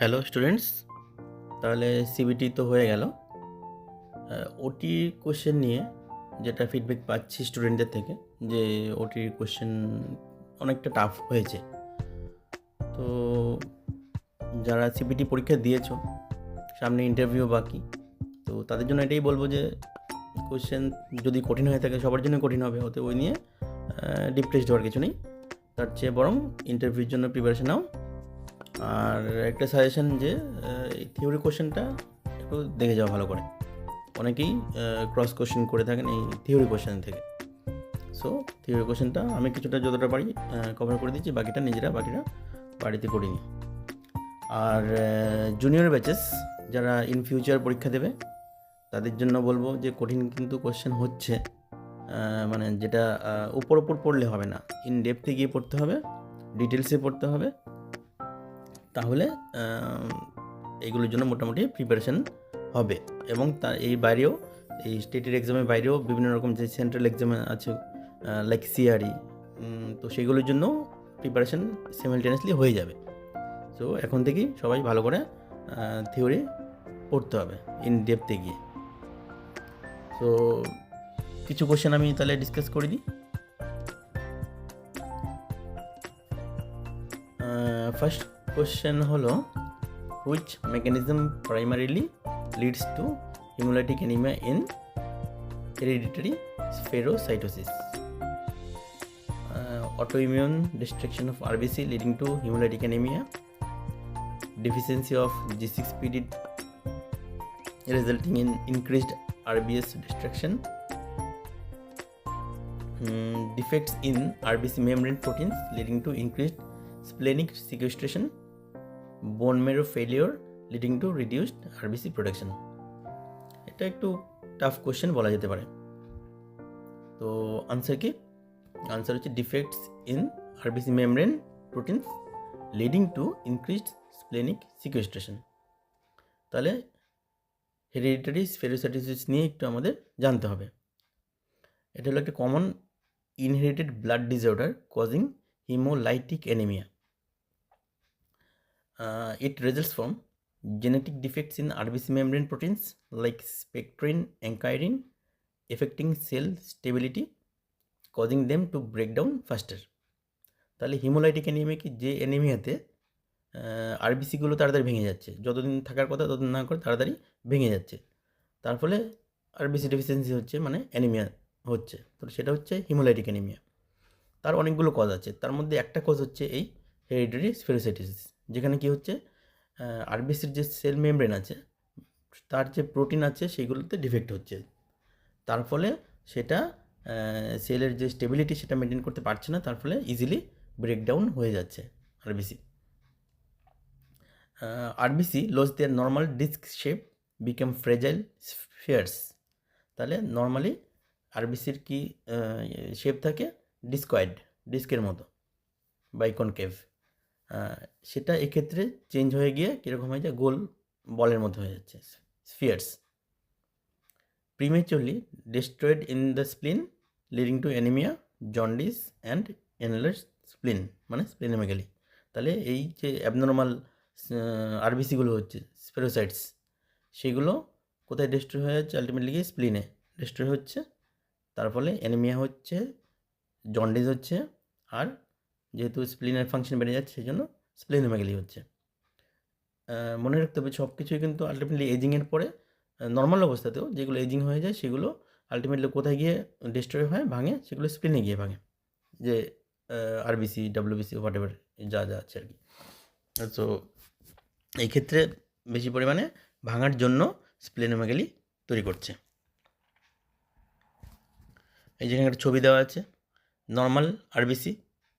Hello students, তাহলে CBT তো হয়ে গেল। ওটি কোশ্চেন নিয়ে যেটা ফিডব্যাক পাচ্ছি স্টুডেন্টদের থেকে, যে ওটির কোশ্চেন অনেকটা টাফ হয়েছে। তো যারা সিবিটি পরীক্ষা দিয়েছো, সামনে ইন্টারভিউ বাকি, তো তাদের জন্য এটাই বলবো যে কোশ্চেন যদি কঠিন হয়ে থাকে, সবার জন্য কঠিন হবে, ওতে ওই নিয়ে ডিপ্রেসড হওয়ার কিছু নেই। তার চেয়ে বরং ইন্টারভিউর জন্য প্রিপারেশন নাও। আর একটা সাজেশন যে এই থিওরি কোশ্চেনটা একটু দেখে যাওয়া ভালো করে। অনেকেই ক্রস কোশ্চেন করে থাকেন এই থিওরি কোশ্চেন থেকে। সো থিওরি কোশ্চেনটা আমি কিছুটা যতটা পারি কভার করে দিচ্ছি, বাকিটা বাকিটা বাড়িতে করে নিই। আর জুনিয়র ব্যাচেস যারা ইন ফিউচার পরীক্ষা দেবে, তাদের জন্য বলবো যে কঠিন কিন্তু কোশ্চেন হচ্ছে, মানে যেটা উপর পড়লে হবে না, ইন ডেপথে গিয়ে পড়তে হবে, ডিটেলসে পড়তে হবে। তাহলে এইগুলোর জন্য মোটামুটি প্রিপারেশান হবে। এবং তার এই বাইরেও, এই স্টেটের এক্সামের বাইরেও বিভিন্ন রকম যে সেন্ট্রাল এক্সামে আছে, লাইক সিআরই, তো সেগুলোর জন্য প্রিপারেশান সিমিলটেনিয়াসলি হয়ে যাবে। সো এখন থেকেই সবাই ভালো করে থিওরি পড়তে হবে ইন ডেপথে গিয়ে। সো কিছু কোশ্চেন আমি তাহলে ডিসকাস করে দিই। ফার্স্ট কোশ্চেন হলো, which mechanism primarily leads to hemolytic anemia in hereditary spherocytosis? Autoimmune destruction of RBC leading to hemolytic anemia, deficiency of G6PD resulting in increased RBS destruction, defects in RBC membrane proteins leading to increased splenic sequestration, বোন মেরো failure leading to reduced RBC production. এটা একটু tough question বলা যেতে পারে। তো answer কি? Answer হচ্ছে defects in RBC membrane proteins leading to increased splenic sequestration. তাহলে হেরিডিটারি স্পেরোসাইটোসিস নিয়ে একটু আমাদের জানতে হবে। এটা হলো একটা common inherited blood disorder causing haemolytic anaemia. It results from genetic defects in RBC membrane proteins like spectrin and chirin, affecting cell stability, causing them to break down faster. তাহলে হিমোলাইটিক অ্যানিমিয়া কি, যে অ্যানিমিয়াতে আরবিসিগুলো তাড়াতাড়ি ভেঙে যাচ্ছে, যতদিন থাকার কথা ততদিন না করে তাড়াতাড়ি ভেঙে যাচ্ছে, তার ফলে আরবিসি ডেফিসিয়েন্সি হচ্ছে, মানে অ্যানিমিয়া হচ্ছে। তো সেটা হচ্ছে হিমোলাইটিক অ্যানিমিয়া। তার অনেকগুলো কজ আছে, তার মধ্যে একটা কজ হচ্ছে এই হেরিডিটারি স্পেরোসাইটোসিস, যেখানে কি হচ্ছে আরবিসির যে সেল মেমব্রেন আছে, তার যে প্রোটিন আছে সেগুলোতে ডিফেক্ট হচ্ছে, তার ফলে সেটা সেলের যে স্টেবিলিটি সেটা মেনটেন করতে পারছে না, তার ফলে ইজিলি ব্রেকডাউন হয়ে যাচ্ছে RBC. RBC lose their normal disc shape, become fragile spheres. তাহলে নর্মালি আরবিসির কি শেপ থাকে, ডিস্কয়েড, ডিস্কের মতো, বাইকনকেভ, সেটা এক্ষেত্রে চেঞ্জ হয়ে গিয়ে কীরকম হয়ে যায়, গোল বলের মধ্যে হয়ে যাচ্ছে, spheres. Prematurely destroyed in the spleen leading to anaemia, jaundice and enlarged spleen, মানে স্প্লিনোমেগালি। তাহলে এই যে অ্যাবনর্মাল আরবিসিগুলো হচ্ছে স্পেরোসাইটস, সেগুলো কোথায় ডিস্ট্রয় হয়ে যাচ্ছে, আলটিমেটলি গিয়ে স্প্লিনে ডিস্ট্রয় হচ্ছে, তার ফলে অ্যানিমিয়া হচ্ছে, জন্ডিস হচ্ছে, আর যেহেতু স্প্লিনের ফাংশন বেড়ে যাচ্ছে সেই জন্য স্প্লিনোমেগালি হচ্ছে। মনে রাখতে হবে সব কিছুই কিন্তু আলটিমেটলি এজিংয়ের পরে, নর্মাল অবস্থাতেও যেগুলো এজিং হয়ে যায় সেগুলো আলটিমেটলি কোথায় গিয়ে ডিস্ট্রয় হয়, ভাঙে, সেগুলো স্প্লিনে গিয়ে ভাঙে, যে আরবিসি, ডাব্লিউবিসি, হোয়াট এভার যা যা আছে আর কি। সো এই ক্ষেত্রে বেশি পরিমাণে ভাঙার জন্য স্প্লিনোমেগালি তৈরি করছে। এই যেখানে একটা ছবি দেওয়া আছে, নর্মাল আরবিসি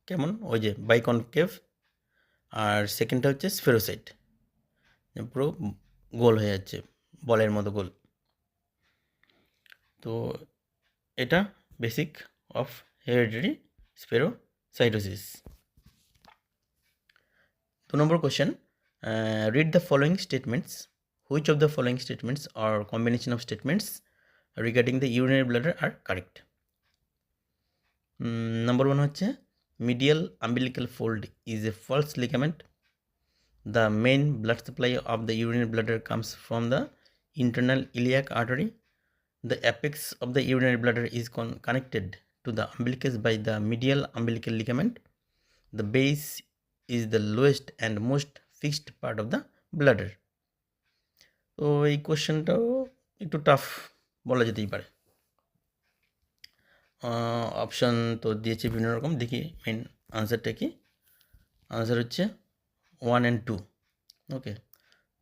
কেমন, ওই যে বাইকনকেভ, আর সেকেন্ডটা হচ্ছে স্ফেরোসাইট, পুরো গোল হয়ে যাচ্ছে, বলের মতো গোল। তো এটা basic of hereditary spherocytosis. 2 number question, read the following statements, which of the following statements or combination of statements regarding the urinary bladder are correct. Number 1 হচ্ছে, medial umbilical fold is a false ligament, The main blood supply of the urinary bladder comes from the internal iliac artery. The apex of the urinary bladder is connected to the umbilicus by the medial umbilical ligament. The base is the lowest and most fixed part of the bladder. তো এই কোশ্চেনটাও একটু tough বলা যেতেই পারে। Option তো দিয়েছে বিভিন্ন রকম, দেখি মেন আনসারটা কি। আনসার হচ্ছে 1 and 2। ওকে,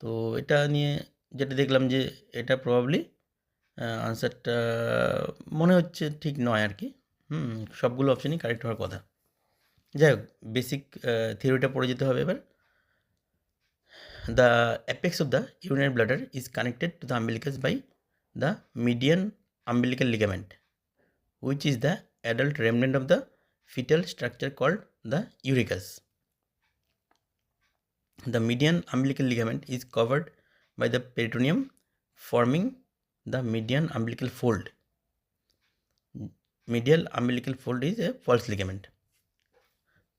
তো এটা নিয়ে যেটা দেখলাম যে এটা প্রবাবলি আনসারটা মনে হচ্ছে ঠিক নয় আর কি। সবগুলো অপশানই কারেক্ট হওয়ার কথা। যাই হোক, বেসিক থিওরিটা পড়ে যেতে হবে এবার। The apex of the urinary bladder is connected to the umbilicus by the median umbilical ligament, which is the adult remnant of the fetal structure called the uricus. The median umbilical ligament is covered by the peritoneum, forming the median umbilical fold. Medial umbilical fold is a false ligament.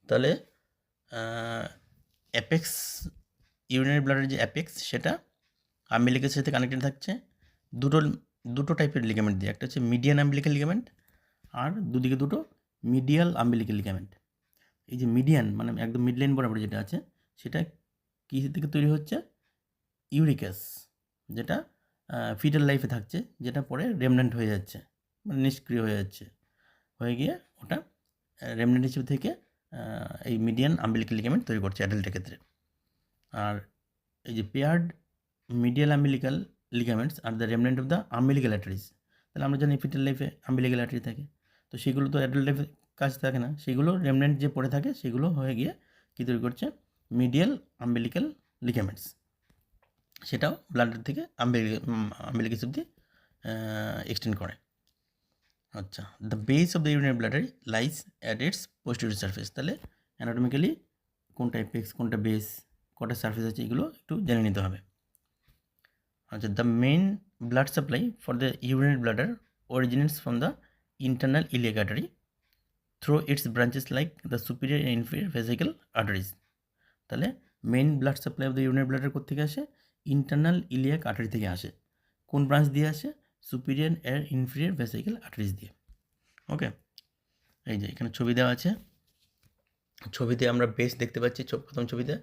তাহলে apex urinary ব্লাডারের যে apex সেটা আম্বিলিকাসের সাথে connected থাকছে দুটো টাইপের ligament দিয়ে। একটা হচ্ছে মিডিয়ান আম্বিলিক্যাল লিগামেন্ট আর দুদিকে দুটো মিডিয়াল আম্বিলিক্যাল লিগামেন্ট। এই যে মিডিয়ান মানে একদম মিড লাইন বরাবর যেটা আছে সেটা কী থেকে তৈরি হচ্ছে? ইউরিকাস, যেটা ফিটাল লাইফে থাকছে, যেটা পরে রেমনেন্ট হয়ে যাচ্ছে, মানে নিষ্ক্রিয় হয়ে যাচ্ছে, হয়ে গিয়ে ওটা রেমনেন্ট হিসেবে থেকে এই মিডিয়ান আম্বিলিক্যাল লিগামেন্ট তৈরি করছে অ্যাডাল্টের ক্ষেত্রে। আর এই যে paired medial umbilical ligaments are the remnant of the umbilical arteries. তাহলে আমরা জানি ফিটাল লাইফে আম্বিলিক্যাল আর্টারি থাকে, তো সেগুলো তো অ্যাডাল্ট লাইফে কাজ থাকে না, সেগুলো রেমনেন্ট যে পড়ে থাকে সেগুলো হয়ে গিয়ে কী তৈরি করছে? Medial umbilical ligaments. সেটাও ব্লাডের থেকে আম্বিলিকাস অব্দি এক্সটেন্ড করে। আচ্ছা, the base of the urinary bladder lies at its posterior surface. তাহলে অ্যানাটমিক্যালি কোনটা এপেক্স কোনটা বেস, কটা সারফেস আছে, এগুলো একটু জেনে নিতে হবে। আচ্ছা, the main blood supply for the urinary bladder originates from the internal iliac artery through its branches like the superior and inferior vesical arteries. তাহলে main blood supply of the urinary bladder কোত্থেকে আসে? Internal iliac artery থেকে আসে। কোন branch দিয়ে আসে? Superior and inferior vesical arteries দিয়ে। ওকে, এই যে এখানে ছবি দেওয়া আছে, ছবিতে আমরা বেস দেখতে পাচ্ছি। প্রথম ছবিতে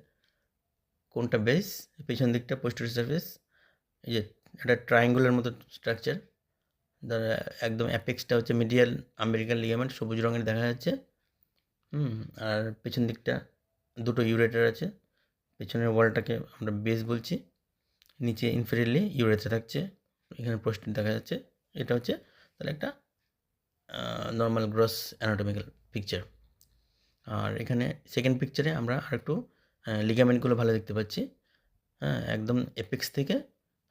কোনটা বেস? পেছন দিকটা পোস্টেরিয়র সারফেস। এই যে একটা ট্রায়াঙ্গুলার মতো স্ট্রাকচার, দ্বারা একদম অ্যাপেক্সটা হচ্ছে মিডিয়াল আম্বিলিক্যাল লিগামেন্ট, সবুজ রঙের দেখা যাচ্ছে। আর পেছন দিকটা দুটো ইউরেটার আছে, পেছনের ওয়ালটাকে আমরা বেস বলছি, নিচে ইনফেরিয়রলি ইউরেথ্রা থাকছে, এখানে প্রোস্টেট দেখা যাচ্ছে। এটা হচ্ছে তাহলে একটা নর্মাল গ্রস অ্যানাটমিক্যাল পিকচার। আর এখানে সেকেন্ড পিকচারে আমরা আরেকটু লিগামেন্টগুলো ভালো দেখতে পাচ্ছি। একদম এপেক্স থেকে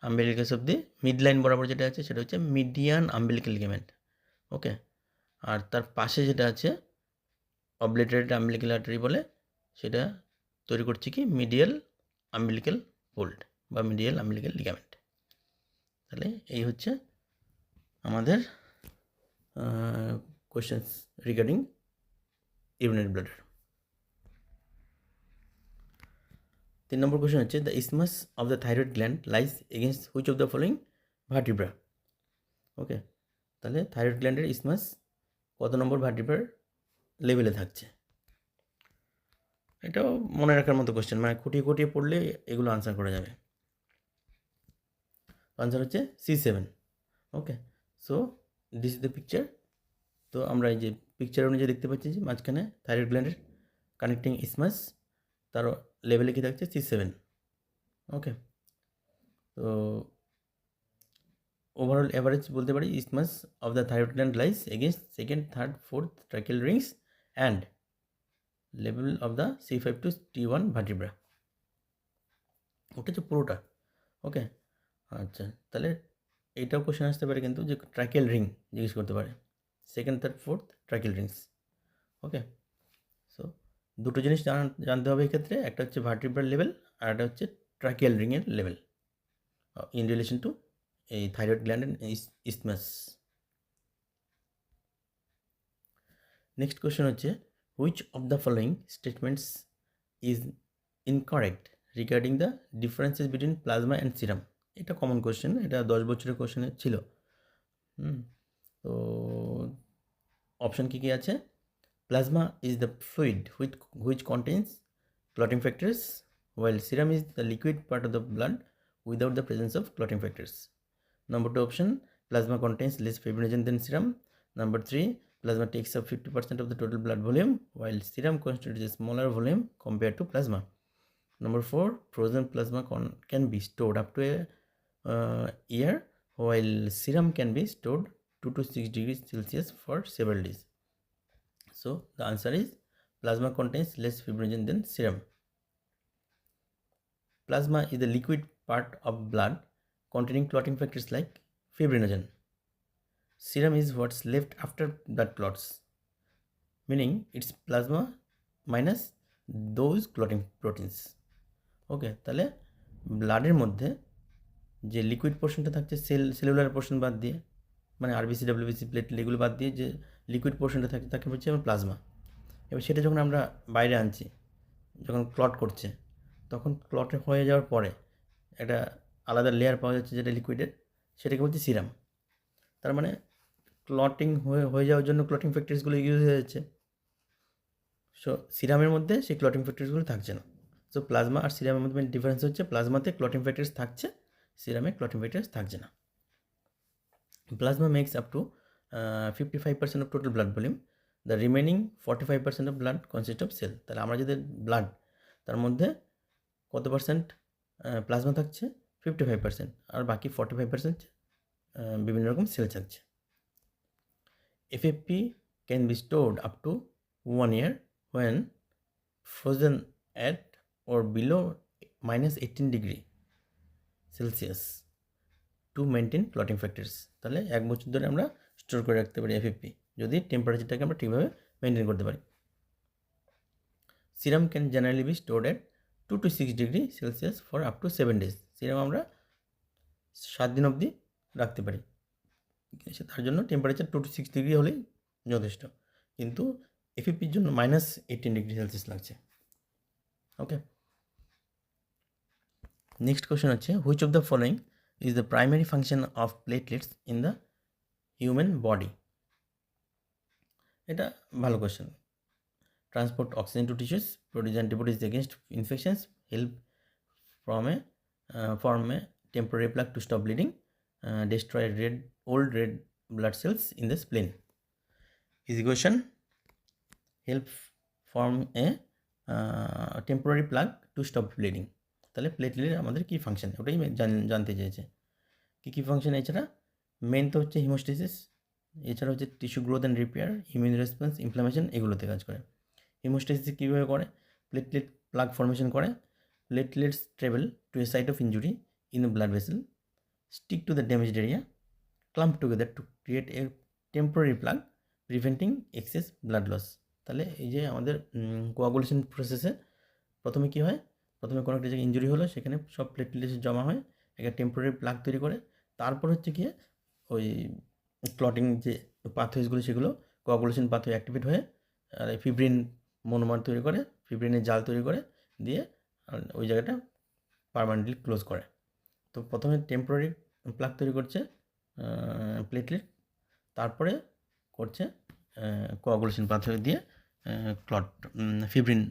আম্বিলিকাস অব্দি মিড লাইন বরাবর যেটা আছে সেটা হচ্ছে মিডিয়ান আম্বিলিক্যাল লিগামেন্ট। ওকে, আর তার পাশে যেটা আছে অবলিটারেটেড আম্বিলিক্যাল আর্টারি বলে, সেটা তৈরি করছে কি? মিডিয়াল আম্বিলিক্যাল ফোল্ড বা মিডিয়াল আম্বিলিক্যাল লিগামেন্ট। তাহলে এই হচ্ছে আমাদের questions regarding urinary bladder. 3 number question হচ্ছে the isthmus of the thyroid gland lies against which of the following vertebra. Okay, তাহলে থাইরয়েড গ্ল্যান্ডের ইসমাস কত নম্বর ভার্টিব্রার লেভেলে থাকছে? এটাও মনে রাখার মতো কোয়েশ্চেন, মানে খুঁটিয়ে খুঁটিয়ে পড়লে এগুলো আনসার করা যাবে। আনসার হচ্ছে C7। Okay, so this is the picture. তো আমরা এই যে পিকচার অনুযায়ী দেখতে পাচ্ছি যে মাঝখানে থাইরয়েড গ্ল্যান্ডের কানেক্টিং ইসমাস, তার লেভেলে কী থাকছে? C7। ওকে, তো ওভারঅল অ্যাভারেজ বলতে পারি isthmus of the thyroid gland lies against second, third, fourth tracheal rings and level of the C5 to T1 vertebra. ওটা হচ্ছে পুরোটা। ওকে, আচ্ছা, তাহলে এইটাও কোশ্চেন আসতে পারে কিন্তু, যে ট্রাকিয়াল রিং জিজ্ঞেস করতে পারে, second, third, fourth tracheal rings. Okay, so দুটো জিনিস জানতে হবে এক্ষেত্রে, একটা হচ্ছে ভার্টিব্রাল লেভেল আর একটা হচ্ছে ট্রাকিয়াল রিংয়ের লেভেল ইন রিলেশন টু এই thyroid gland and isthmus. Next question হচ্ছে which of the following statements is incorrect regarding the differences between plasma and serum. এটা কমন কোশ্চেন, এটা 10 বছরের কোশ্চেনে ছিল। তো অপশন কী আছে? Plasma is the fluid which contains clotting factors, while serum is the liquid part of the blood without the presence of clotting factors. Number 2 option, plasma contains less fibrinogen than serum. Number 3, plasma takes up 50% of the total blood volume, while serum constitutes a smaller volume compared to plasma. Number 4, frozen plasma can be stored up to a year, while serum can be stored 2 to 6 degrees Celsius for several days. So the answer is plasma contains less fibrinogen than serum. Plasma is the liquid part of blood containing clotting factors like fibrinogen. Serum is what's left after blood clots, meaning it's plasma minus those clotting proteins. ওকে, তাহলে ব্লাডের মধ্যে যে liquid পোর্শনটা থাকছে cellular portion বাদ দিয়ে, মানে RBC, WBC, platelet এগুলো বাদ দিয়ে যে লিকুইড পোর্শনটা থাকে তাকে বলছি আমরা প্লাজমা। এবার সেটা যখন আমরা বাইরে আনছি, যখন ক্লট করছে, তখন ক্লট হয়ে যাওয়ার পরে একটা আলাদা লেয়ার পাওয়া যাচ্ছে যেটা লিকুইডের, সেটাকে বলছি সিরাম। তার মানে ক্লটিং হয়ে যাওয়ার জন্য ক্লটিং ফ্যাক্টরসগুলো ইউজ হয়ে যাচ্ছে। সো সিরামের মধ্যে সেই ক্লটিং ফ্যাক্টরসগুলো থাকছে না। সো প্লাজমা আর সিরামের মধ্যে ডিফারেন্স হচ্ছে প্লাজমাতে ক্লটিং ফ্যাক্টরস থাকছে, সিরামে ক্লটিং ফ্যাক্টরস থাকছে না। Plasma makes up to 55% of total blood volume. The remaining 45% of blood consist of cell. তাহলে আমরা যদি ব্লাড, তার মধ্যে কত পার্সেন্ট প্লাজমা থাকছে? 55%, আর বাকি 45% বিভিন্ন রকম সেল থাকছে। FFP can be stored up to 1 year when frozen at or below -18 degree Celsius to maintain clotting factors. তাহলে 1 বছর ধরে আমরা স্টোর করে রাখতে পারি FFP, যদি টেম্পারেচারটাকে আমরা ঠিকভাবে মেনটেন করতে পারি। Serum can generally be stored at 2 to 6 degree Celsius for up to 7 days. Serum আমরা 7 দিন অবধি রাখতে পারি, তার জন্য টেম্পারেচার 2 to 6 ডিগ্রি হলেই যথেষ্ট। কিন্তু FFPর জন্য -18 ডিগ্রি সেলসিয়াস লাগছে। ওকে, নেক্সট কোয়েশ্চেন হচ্ছে, which of the following is the primary function of platelets in the human body? এটা ভালো question. Transport oxygen to tissues, produce antibodies against infections, help form a temporary plug to stop bleeding, destroy old red blood cells in the spleen. Easy question. Help form a temporary plug to stop bleeding. তাহলে platelet আমাদের কী function, ওটাই জানতে চেয়েছে। কী function? এছাড়া main তো হচ্ছে haemostasis, এছাড়া হচ্ছে tissue growth and repair, immune response, inflammation, এগুলোতে কাজ করে। হিমোস্টেসিস কীভাবে করে? প্লেটলেট প্লাগ ফর্মেশন করে। Platelets travel to a site of injury in the blood vessel, stick to the damaged area, clump together to create a temporary plug, preventing excess blood loss. তাহলে এই যে আমাদের coagulation প্রসেসে প্রথমে কী হয়? প্রথমে কোনো একটা জায়গায় ইঞ্জুরি হলো, সেখানে সব প্লেটলেটস জমা হয়, একটা টেম্পোরারি প্লাগ তৈরি করে। তারপর হচ্ছে গিয়ে ওই ক্লটিং যে পাথওয়েজগুলো, সেগুলো কোয়াগুলেশন পাথওয়ে অ্যাক্টিভেট হয়ে আর ফিব্রিন মনোমার তৈরি করে, ফিব্রিনের জাল তৈরি করে দিয়ে আর ওই জায়গাটা পার্মানেন্টলি ক্লোজ করে। তো প্রথমে টেম্পোরারি প্লাগ তৈরি করছে প্লেটলেট, তারপরে করছে কোয়াগুলেশন পাথওয়ে দিয়ে clot, fibrin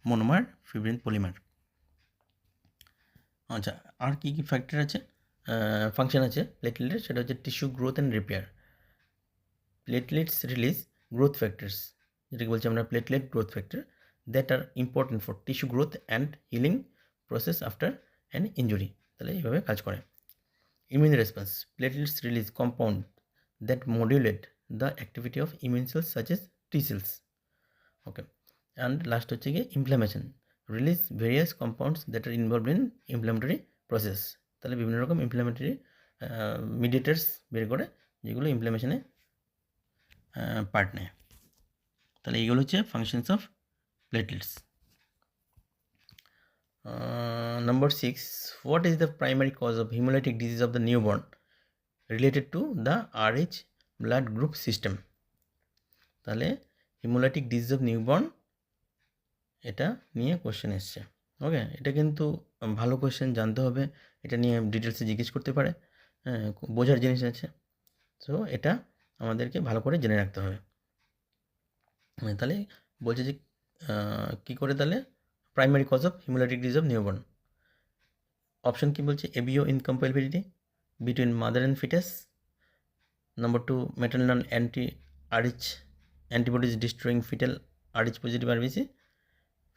monomer, fibrin polymer. আচ্ছা, আর কী কী ফ্যাক্টর আছে, ফাংশন আছে প্লেটলেটের? সেটা হচ্ছে tissue growth and repair. Platelets release growth factors, যেটাকে বলছি আমরা platelet growth factor, that are important for tissue growth and healing process after an injury. তাহলে এইভাবে কাজ করে। Immune response, platelets release compound that modulate the activity of immune cells such as T cells. Okay, and last হচ্ছে গিয়ে inflammation, release various compounds that are involved in inflammatory process. তাহলে বিভিন্ন রকম inflammatory মিডিয়েটার্স বের করে, যেগুলো ইনফ্লামেশনে পার্ট নেয়। তাহলে এইগুলো হচ্ছে functions of platelets. Number 6, what is the primary cause of hemolytic disease of the newborn related to the Rh blood group system? তাহলে hemolytic disease of newborn, এটা নিয়ে কোশ্চেন এসছে। ওকে, এটা কিন্তু ভালো কোয়েশ্চেন, জানতে হবে, এটা নিয়ে ডিটেলসে জিজ্ঞেস করতে পারে, হ্যাঁ, বোঝার জিনিস আছে। সো এটা আমাদেরকে ভালো করে জেনে রাখতে হবে। তাহলে বলছে যে কী করে তাহলে primary cause of haemolytic disease of newborn. Option কি বলছে, ABO incompatibility between mother and fetus, number 2 maternal anti Rh antibodies destroying fetal Rh positive RBC,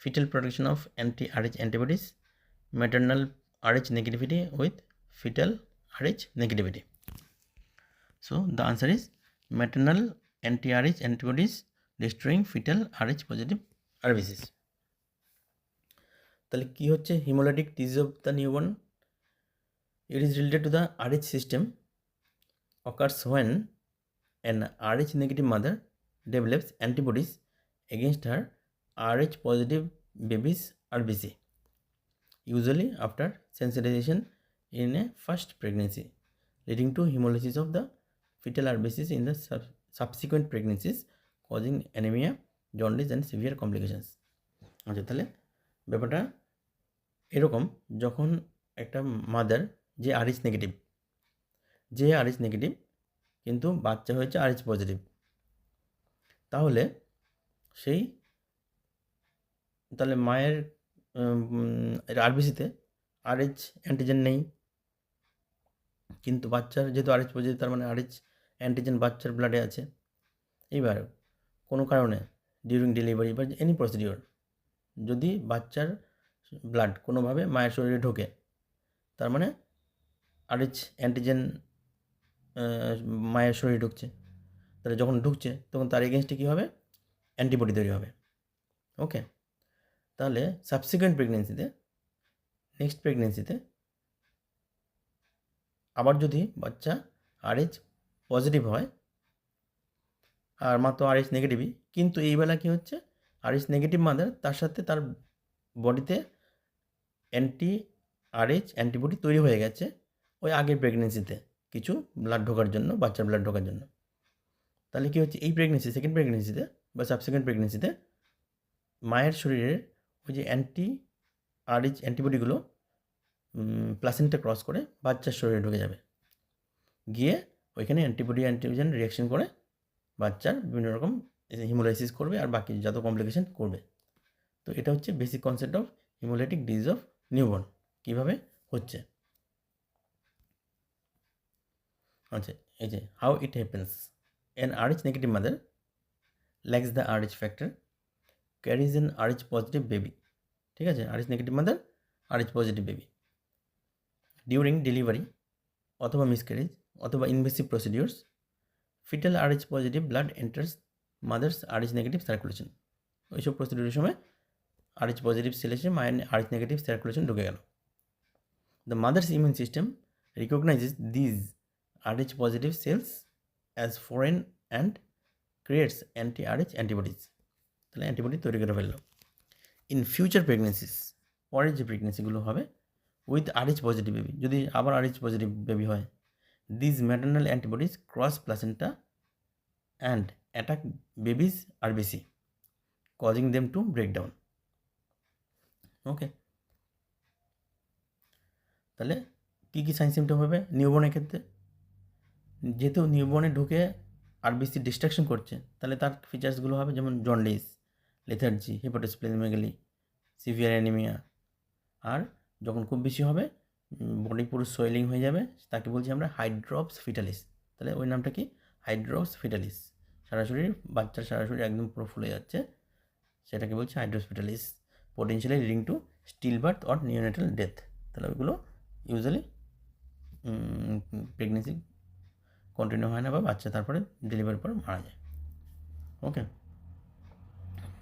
fetal production of anti-Rh antibodies, maternal Rh negativity with fetal Rh negativity. So the answer is maternal anti-Rh antibodies destroying fetal Rh positive RBCs. তাহলে কি হচ্ছে hemolytic disease of the newborn? It is related to the Rh system, occurs when an Rh negative mother develops antibodies against her Rh positive baby's RBC, usually after sensitization in a first pregnancy, leading to hemolysis of the fetal RBCs in the subsequent pregnancies, causing anemia, jaundice and severe complications. আচ্ছা, তাহলে ব্যাপারটা এরকম, যখন একটা mother যে Rh negative কিন্তু বাচ্চা হয়েছে আরএইচ পজিটিভ, তাহলে মায়ের আরবিসিতে আরএইচ অ্যান্টিজেন নেই, কিন্তু বাচ্চার যেহেতু আরএইচ পজিটিভ, তার মানে আরএইচ অ্যান্টিজেন বাচ্চার ব্লাডে আছে। এইবার কোনো কারণে ডিউরিং ডেলিভারি বা এনি প্রসিডিওর যদি বাচ্চার ব্লাড কোনোভাবে মায়ের শরীরে ঢোকে, তার মানে আরএইচ অ্যান্টিজেন মায়ের শরীরে ঢুকছে। তাহলে যখন ঢুকছে তখন তার এগেনস্টে কী হবে, অ্যান্টিবডি তৈরি হবে। ওকে, তাহলে সাবসিকুয়েন্ট প্রেগনেন্সিতে, নেক্সট প্রেগনেন্সিতে আবার যদি বাচ্চা আরএইচ পজিটিভ হয় আর মা তো আরএইচ নেগেটিভই, কিন্তু এই বেলা কী হচ্ছে, আরএইচ নেগেটিভ মাদার তার সাথে তার বডিতে আরএইচ অ্যান্টিবডি তৈরি হয়ে গেছে ওই আগের প্রেগনেন্সিতে কিছু ব্লাড ঢোকার জন্য, বাচ্চার ব্লাড ঢোকার জন্য। তাহলে কী হচ্ছে, এই সেকেন্ড প্রেগনেন্সিতে বা সাবসিকুয়েন্ট প্রেগনেন্সিতে মায়ের শরীরের ওই যে আরএইচ অ্যান্টিবডিগুলো প্লাসেন্টা ক্রস করে বাচ্চার শরীরে ঢুকে যাবে, গিয়ে ওইখানে অ্যান্টিজেন রিয়াকশন করে বাচ্চার বিভিন্ন রকম হিমোলাইসিস করবে আর বাকি যত কমপ্লিকেশন করবে। তো এটা হচ্ছে basic concept of haemolytic disease of newborn, কীভাবে হচ্ছে। আচ্ছা, এই যে how it happens, an Rh negative mother lacks the Rh factor, carries an Rh positive baby. ঠিক আছে, Rh negative mother, Rh positive baby. During delivery অথবা miscarriage অথবা invasive procedures, fetal Rh positive blood enters mother's Rh negative circulation. ওইসব প্রসিডিওরের সময় Rh positive sell এসে মায়ের Rh negative circulation ঢুকে গেল। The mother's immune system recognises these Rh positive cells as foreign and creates anti-Rh antibodies. তাহলে antibody তৈরি করে ফেললো। ইন ফিউচার প্রেগনেন্সিস, পরের যে প্রেগনেন্সিগুলো হবে উইথ আরএইচ পজিটিভ বেবি, যদি আবার আরএইচ পজিটিভ বেবি হয়, these maternal antibodies cross placenta and attack baby's RBC, causing them to break down. Okay, তাহলে কী কী সাইন সিমটম হবে নিউবর্নের ক্ষেত্রে? যেহেতু নিউবর্নে ঢুকে আরবিসি ডিস্ট্রাকশন করছে, তাহলে তার ফিচার্সগুলো হবে যেমন jaundice, lethargy, hepatosplenomegaly, severe anaemia. আর যখন খুব বেশি হবে, বডি পুরো সোয়েলিং হয়ে যাবে, তাকে বলছি আমরা হাইড্রপস ফিটালিস। তাহলে ওই নামটা কি, হাইড্রপস ফিটালিস। বাচ্চার সারা শরীর একদম পুরো ফুলে যাচ্ছে, সেটাকে বলছি hydrops fetalis, potentially leading to stillbirth or neonatal death. তাহলে ওইগুলো ইউজুয়ালি প্রেগনেন্সি কন্টিনিউ হয় না বা বাচ্চা তারপরে ডেলিভারির পর মারা যায়। ওকে,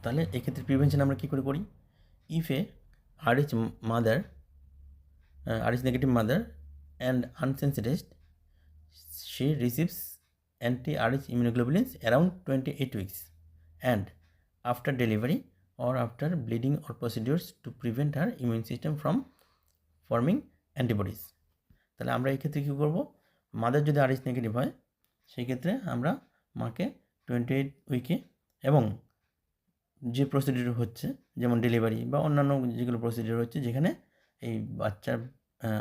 তাহলে এক্ষেত্রে প্রিভেনশন আমরা কী করে করি? If A Rh negative mother and unsensitized, she receives anti-Rh immunoglobulins around 28 weeks and after delivery or after bleeding or procedures to prevent her immune system from forming antibodies. তাহলে আমরা এই ক্ষেত্রে কী করবো, মাদার যদি Rh negative হয় সেই ক্ষেত্রে আমরা মাকে 28 উইকে এবং যে প্রসিডিউর হচ্ছে, যেমন ডেলিভারি বা অন্যান্য যেগুলো প্রসিডিউর হচ্ছে, যেখানে এই বাচ্চার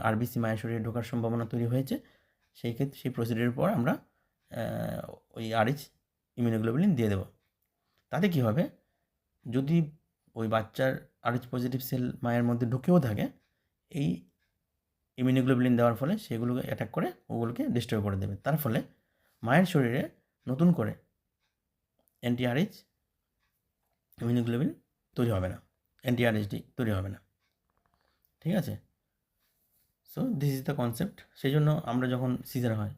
আরবিসি মায়ের শরীরে ঢোকার সম্ভাবনা তৈরি হয়েছে, সেই ক্ষেত্রে সেই প্রসিডিউরের পর আমরা ওই আরএইচ ইমিউনোগ্লোবুলিন দিয়ে দেবো। তাতে কী হবে, যদি ওই বাচ্চার আরএইচ পজিটিভ সেল মায়ের মধ্যে ঢুকেও থাকে, এই ইমিউনোগ্লোবুলিন দেওয়ার ফলে সেগুলোকে অ্যাটাক করে ওগুলোকে ডিস্ট্রয় করে দেবে। তার ফলে মায়ের শরীরে নতুন করে অ্যান্টি আরএইচ ইমিউনোগ্লোবুলিন তৈরি হবে না, অ্যান্টি আরএইচডি তৈরি হবে না। ঠিক আছে? So this is the concept. সেই জন্য আমরা যখন সিজার হয়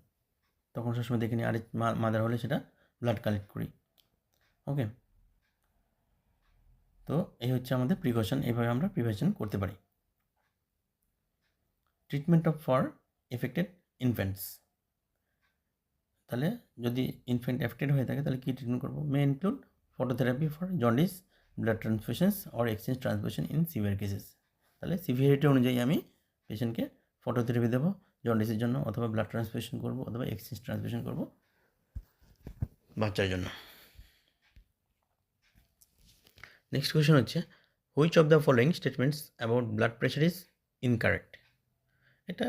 তখন সবসময় দেখে নিই, আরএইচ মাদার হলে সেটা ব্লাড কালেক্ট করি। ওকে, তো এই হচ্ছে আমাদের প্রিকশন, এইভাবে আমরা প্রিভেনশন করতে পারি। ট্রিটমেন্ট ফর এফেক্টেড ইনফ্যান্টস, তাহলে যদি ইনফ্যান্ট এফেক্টেড হয়ে থাকে তাহলে কী ট্রিটমেন্ট করবো? May include phototherapy for jaundice, blood transfusions or exchange transfusion in severe cases. তাহলে সিভিয়ারিটি অনুযায়ী আমি পেশেন্টকে ফটোথেরাপি দেবো জন্ডিসের জন্য, অথবা ব্লাড ট্রান্সফিউশন করবো, অথবা এক্সচেঞ্জ ট্রান্সফিউশন করবো বাচ্চার জন্য। নেক্সট কোয়েশ্চন হচ্ছে, which of the following statements about blood pressure is incorrect? এটা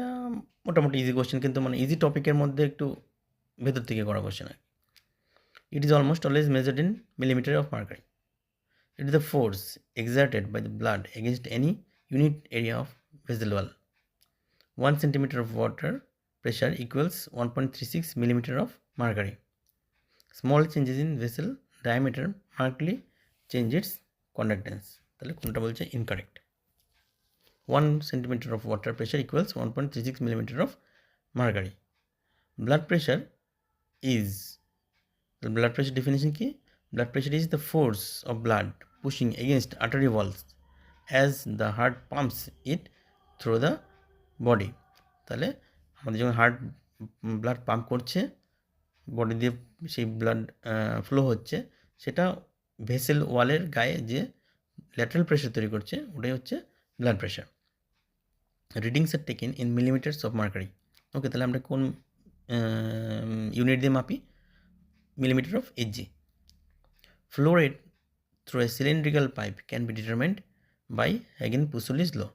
মোটামুটি ইজি কোয়েশ্চেন, কিন্তু মানে ইজি টপিকের মধ্যে একটু ভেতর থেকে করা কোয়েশ্চেন হয়। It is almost always measured in millimeter of mercury. It is the force exerted by the blood against any unit area of vessel wall. 1 centimeter of water pressure equals 1.36 millimeter of mercury. Small changes in vessel diameter markedly change its conductance. তাহলে কোনটা বলছে incorrect? 1 centimeter of water pressure equals 1.36 millimeter of mercury. Blood pressure is, blood pressure definition কি? Blood pressure is the force of blood pushing against artery walls as the heart pumps it through the body. তাহলে আমাদের যখন heart blood pump করছে, body দিয়ে সেই blood flow হচ্ছে, সেটা vessel ওয়ালের গায়ে যে ল্যাটারাল প্রেশার তৈরি করছে, ওটাই হচ্ছে blood pressure. Readings are taken in millimetres of mercury. Okay, তাহলে আমরা কোন ইউনিট দিয়ে মাপি? millimeter of Hg. Flow rate through a cylindrical pipe can be determined by Hagen-Poiseuille's law.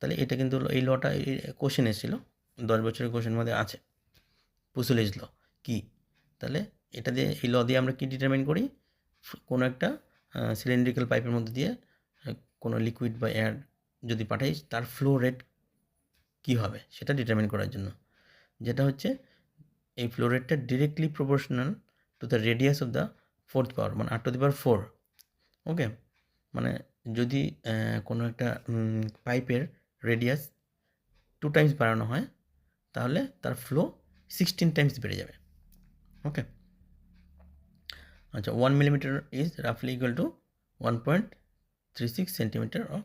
তাহলে এটা কিন্তু এই লটা কোশ্চেন এসেছিল, 10 বছরের কোশ্চেন মধ্যে আছে। Poiseuille's law কি? তাহলে এটা দিয়ে, এই ল দিয়ে আমরা কি ডিটারমাইন করি? কোনো একটা সিলিন্ড্রিক্যাল পাইপের মধ্যে দিয়ে কোনো লিকুইড বা এয়ার যদি পাঠাই, তার ফ্লো রেট কী হবে সেটা ডিটারমাইন করার জন্য, যেটা হচ্ছে এই ফ্লো রেটটা directly proportional to the radius of the fourth power, মানে r⁴। ওকে, মানে যদি কোনো একটা পাইপের রেডিয়াস 2 টাইমস বাড়ানো হয়, তাহলে তার ফ্লো 16 টাইমস বেড়ে যাবে। ওকে, আচ্ছা, 1 মিলিমিটার ইজ রাফলি equal to 1.36 centimetre of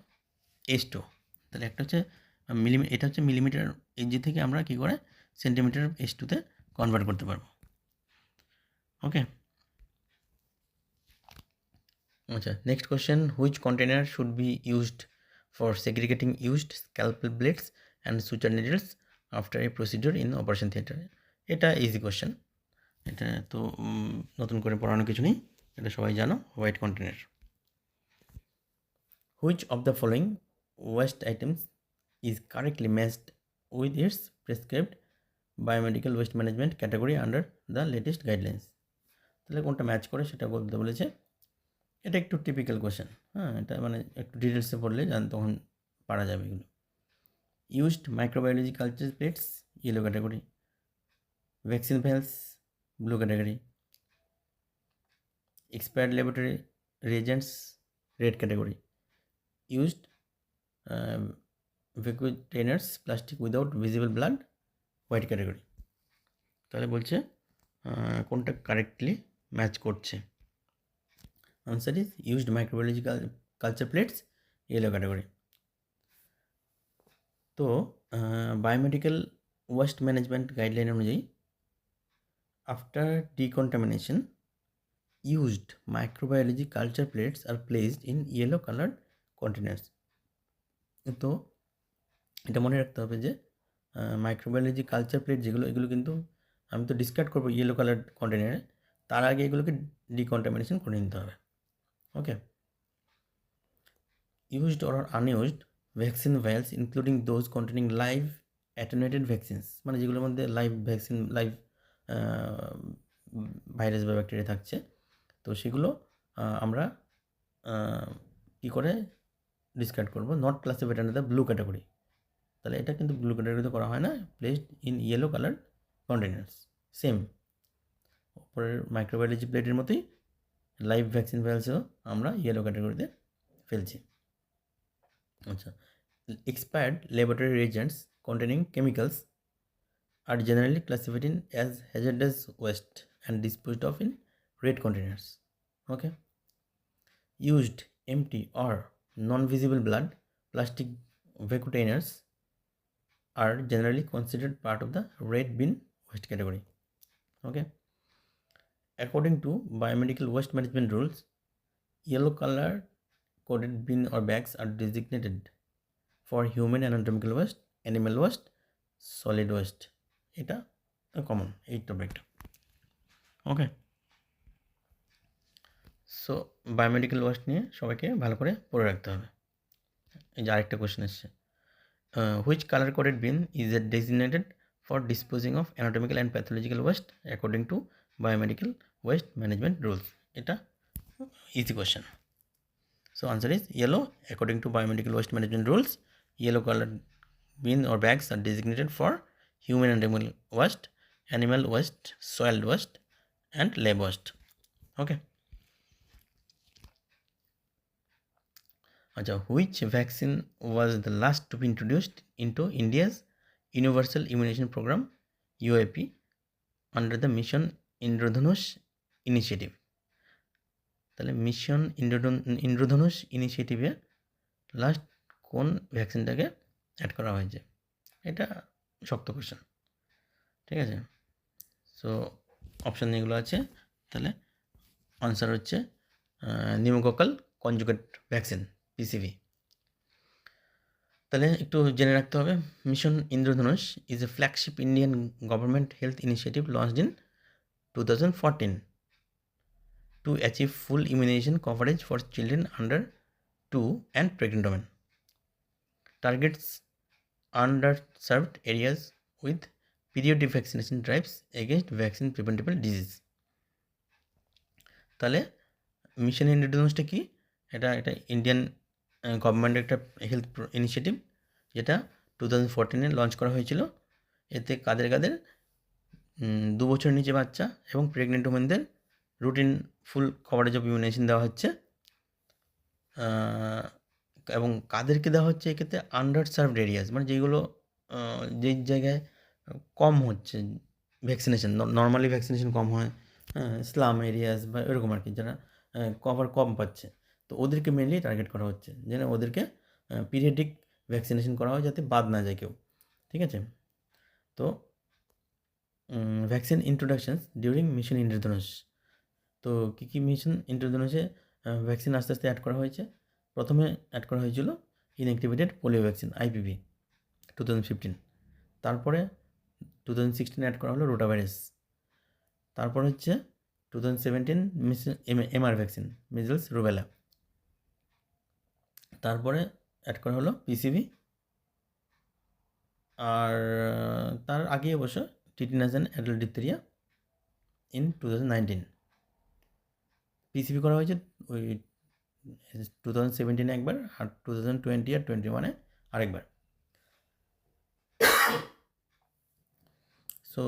H2। তাহলে একটা হচ্ছে এটা হচ্ছে মিলিমিটার Hg থেকে আমরা কী করে সেন্টিমিটার H2-তে কনভার্ট করতে পারবো। ওকে, আচ্ছা, next question, which container should be used for segregating used scalpel blades and suture needles after a procedure in operation theatre? এটা ইজি কোয়েশ্চেন, এটা তো নতুন করে পড়ানো কিছু নেই, এটা সবাই জানো, white container. Which of the following West items is correctly matched with its prescribed biomedical waste management category under the latest guidelines? তাহলে কোনটা ম্যাচ করে সেটা বলতে বলেছে। এটা একটু টিপিক্যাল কোয়েশ্চেন, হ্যাঁ, এটা মানে একটু ডিটেলসে পড়লে তখন পারা যাবে এগুলো। Used microbiology culture plates, yellow category. Vaccine vials, blue category. Expired laboratory reagents, red category. Used vacutainers plastic without visible blood, white category. তাহলে বলছে কোনটা কারেক্টলি ম্যাচ করছে? Answer is used microbiological culture plates, yellow category. তো biomedical waste management guideline অনুযায়ী after decontamination used microbiology culture plates are placed in yellow colored containers. তো এটা মনে রাখতে হবে যে মাইক্রোবায়োলজি কালচার প্লেট যেগুলো, এগুলো কিন্তু আমি তো ডিসকার্ড করবো ইয়েলো কালার কন্টেনারে, তার আগে এগুলোকে ডিকন্টামিনেশন করে নিতে হবে। ওকে, used or unused vaccine vials including those containing live attenuated vaccines, মানে যেগুলোর মধ্যে লাইভ ভ্যাকসিন, লাইভ ভাইরাস বা ব্যাকটেরিয়া থাকছে, তো সেগুলো আমরা কী করে ডিসকার্ড করবো, not classified under the blue category. তাহলে এটা কিন্তু ব্লু ক্যাটাগরিতে করা হয় না, placed in yellow colour containers. Same উপরের মাইক্রোবায়োলজি প্লেটের মতোই লাইভ ভ্যাকসিন ভাইলসও আমরা ইয়েলো ক্যাটাগরিতে ফেলছি। আচ্ছা, expired laboratory reagents containing chemicals are generally classified in as hazardous waste and disposed of in red containers. Okay. Used empty or non-visible blood plastic vacuum are generally considered part of the red bin waste category. Okay. According to biomedical waste management rules, yellow color coded bin or bags are designated for human anatomical waste, animal waste, solid waste. এটা common এই টপিকটা। ওকে, so biomedical waste নিয়ে সবাইকে ভালো করে পড়ে রাখতে হবে। এই যে আরেকটা কোয়েশ্চেন এসছে, which colour coded bin is a designated for disposing of anatomical and pathological waste according to biomedical waste management rules? এটা easy question. So answer is yellow. According to biomedical waste management rules, yellow colored bin or bags are designated for human and animal waste, soil waste and lab waste. Okay. Which vaccine was the last to be introduced into India's Universal Immunization Program UIP under the Mission Indradhanush initiative? তাহলে mission ইন্দ্রধনুষ ইনিশিয়েটিভে last কোন ভ্যাকসিনটাকে add করা হয়েছে? এটা শক্ত question, ঠিক আছে। So option এগুলো আছে, তাহলে আনসার হচ্ছে নিউমোকক্কাল কনজুগেট ভ্যাকসিন পিসিভি। তাহলে একটু জেনে রাখতে হবে, mission Indradhanush is a flagship Indian government health initiative launched in 2014 to achieve full immunization coverage for children under 2 and pregnant women. Targets underserved areas with periodic vaccination drives against vaccine preventable disease. তাহলে mission ইন্দ্রধনুষটা কি? এটা Indian গভর্নমেন্টের একটা health initiative, যেটা 2014-এ launch করা হয়েছিল। এতে কাদের 2 বছরের নিচে বাচ্চা এবং প্রেগনেন্ট ওমেনদের routine full coverage of immunization দেওয়া হচ্ছে। এবং কাদেরকে দেওয়া হচ্ছে এক্ষেত্রে? আন্ডার সার্ভড এরিয়াস, মানে যেগুলো যেই জায়গায় কম হচ্ছে ভ্যাকসিনেশন, নর্মালি ভ্যাকসিনেশন কম হয়, স্লাম এরিয়াস বা এরকম আর কি, যারা কভার কম পাচ্ছে, তো ওদেরকে মেনলি টার্গেট করা হচ্ছে, যেন ওদেরকে পিরিয়ডিক ভ্যাকসিনেশন করা হয় যাতে বাদ না যায় কেউ, ঠিক আছে। তো ভ্যাকসিন ইন্ট্রোডাকশনস ডিউরিং মিশন ইন্দ্রধনুষ, তো কী মিশন ইন্ট্রোধনুষে ভ্যাকসিন আস্তে আস্তে অ্যাড করা হয়েছে। প্রথমে অ্যাড করা হয়েছিল ইনঅ্যাক্টিভেটেড পোলিও ভ্যাকসিন IPV 2015, তারপরে 2016 অ্যাড করা হলো রোটাভাইরাস, তারপর হচ্ছে 2017 MR ভ্যাকসিন মিজলস রুবেলা, তারপরে অ্যাড করা হলো PCV, আর তার আগে অবশ্য tetanus and adult diphtheria in 2019। PCV করা হয়েছে ওই 2017 একবার, আর 2020 আর 21-এ আরেকবার। সো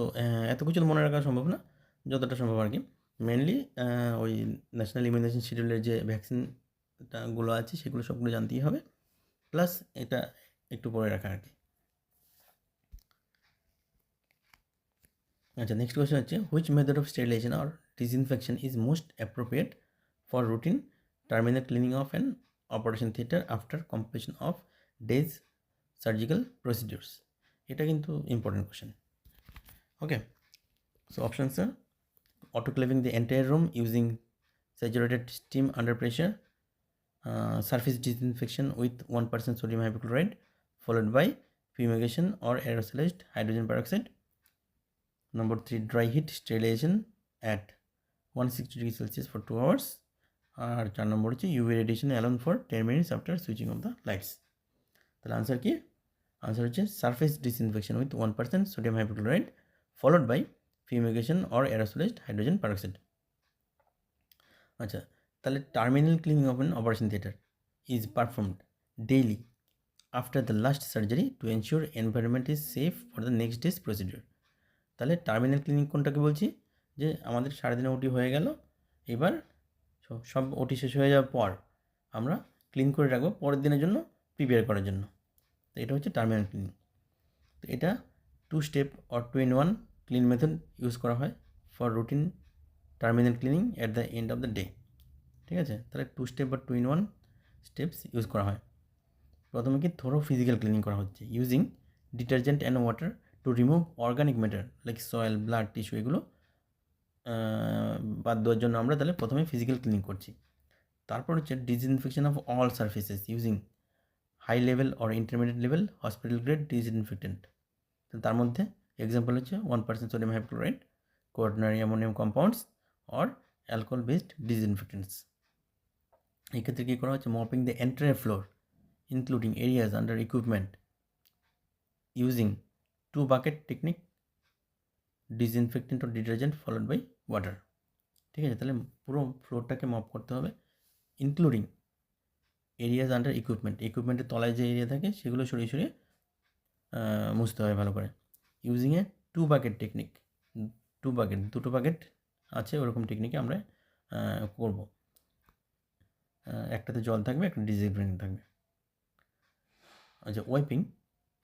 এত কিছু মনে রাখা সম্ভব না, যতটা সম্ভব আর কি। মেনলি ওই ন্যাশনাল ইমিউনাইজেশন শিডিউলের যে ভ্যাকসিনগুলো আছে সেগুলো সবগুলো জানতেই হবে, প্লাস এটা একটু পরে রাখা আর কি। আচ্ছা, নেক্সট কোয়েশ্চেন হচ্ছে, which method of sterilisation or disinfection is most appropriate for routine terminal cleaning of an operation theatre after completion of days surgical procedures? এটা কিন্তু important question. Okay, so options are autoclaving the entire room using saturated steam under pressure, surface disinfection with 1% sodium hypochlorite followed by fumigation or aerosolized hydrogen peroxide. Number 3, dry heat sterilization at 160 degrees Celsius for 2 hours. আর 4 নম্বর হচ্ছে UV radiation alone for 10 minutes after switching off the lights. তাহলে answer কি? Answer হচ্ছে surface disinfection with 1% sodium hypochloride followed by fumigation or aerosolized hydrogen peroxide. আচ্ছা, তাহলে terminal cleaning of an operation theatre is performed daily after the last surgery to ensure environment is safe for the next day's procedure. তাহলে terminal cleaning কোনটাকে বলছি? যে আমাদের সারাদিনে ওটি হয়ে গেল, এবার সব ওটি শেষ হয়ে যাওয়ার পর আমরা ক্লিন করে রাখবো পরের দিনের জন্য প্রিপেয়ার করার জন্য। তো এটা হচ্ছে টার্মিনাল ক্লিনিং। তো এটা 2 step or 2 in 1 clean method use করা হয় for routine terminal cleaning at the end of the day. ঠিক আছে, তাহলে 2 স্টেপ বা 2 in 1 স্টেপস ইউজ করা হয়। প্রথমে কি থোরো ফিজিক্যাল ক্লিনিং করা হচ্ছে using detergent and water to remove organic matter like soil, blood, tissue, এগুলো বাদ দেওয়ার জন্য আমরা তাহলে প্রথমে ফিজিক্যাল ক্লিনিং করছি। তারপর হচ্ছে disinfection of all surfaces using high level or intermediate level hospital grade disinfectant. তো তার মধ্যে এক্সাম্পল হচ্ছে 1% sodium hypochloride, quaternary ammonium compounds or alcohol based disinfectants. এক্ষেত্রে কী করা হচ্ছে? Mopping the entire floor including areas under equipment using 2 bucket technique, disinfectant or detergent followed by water. ঠিক আছে, তাহলে পুরো ফ্লোরটাকে মপ করতে হবে ইনক্লুডিং এরিয়াজ আন্ডার ইকুইপমেন্ট, ইকুইপমেন্টের তলায় যে এরিয়া থাকে সেগুলো সরিয়ে সরিয়ে মুছতে হবে ভালো করে। Using a 2 bucket technique, 2 bucket, দুটো বাকেট আছে ওরকম টেকনিকে আমরা করব। একটাতে জল থাকবে, একটা ডিসইনফেক্টেন্ট থাকবে। আচ্ছা, wiping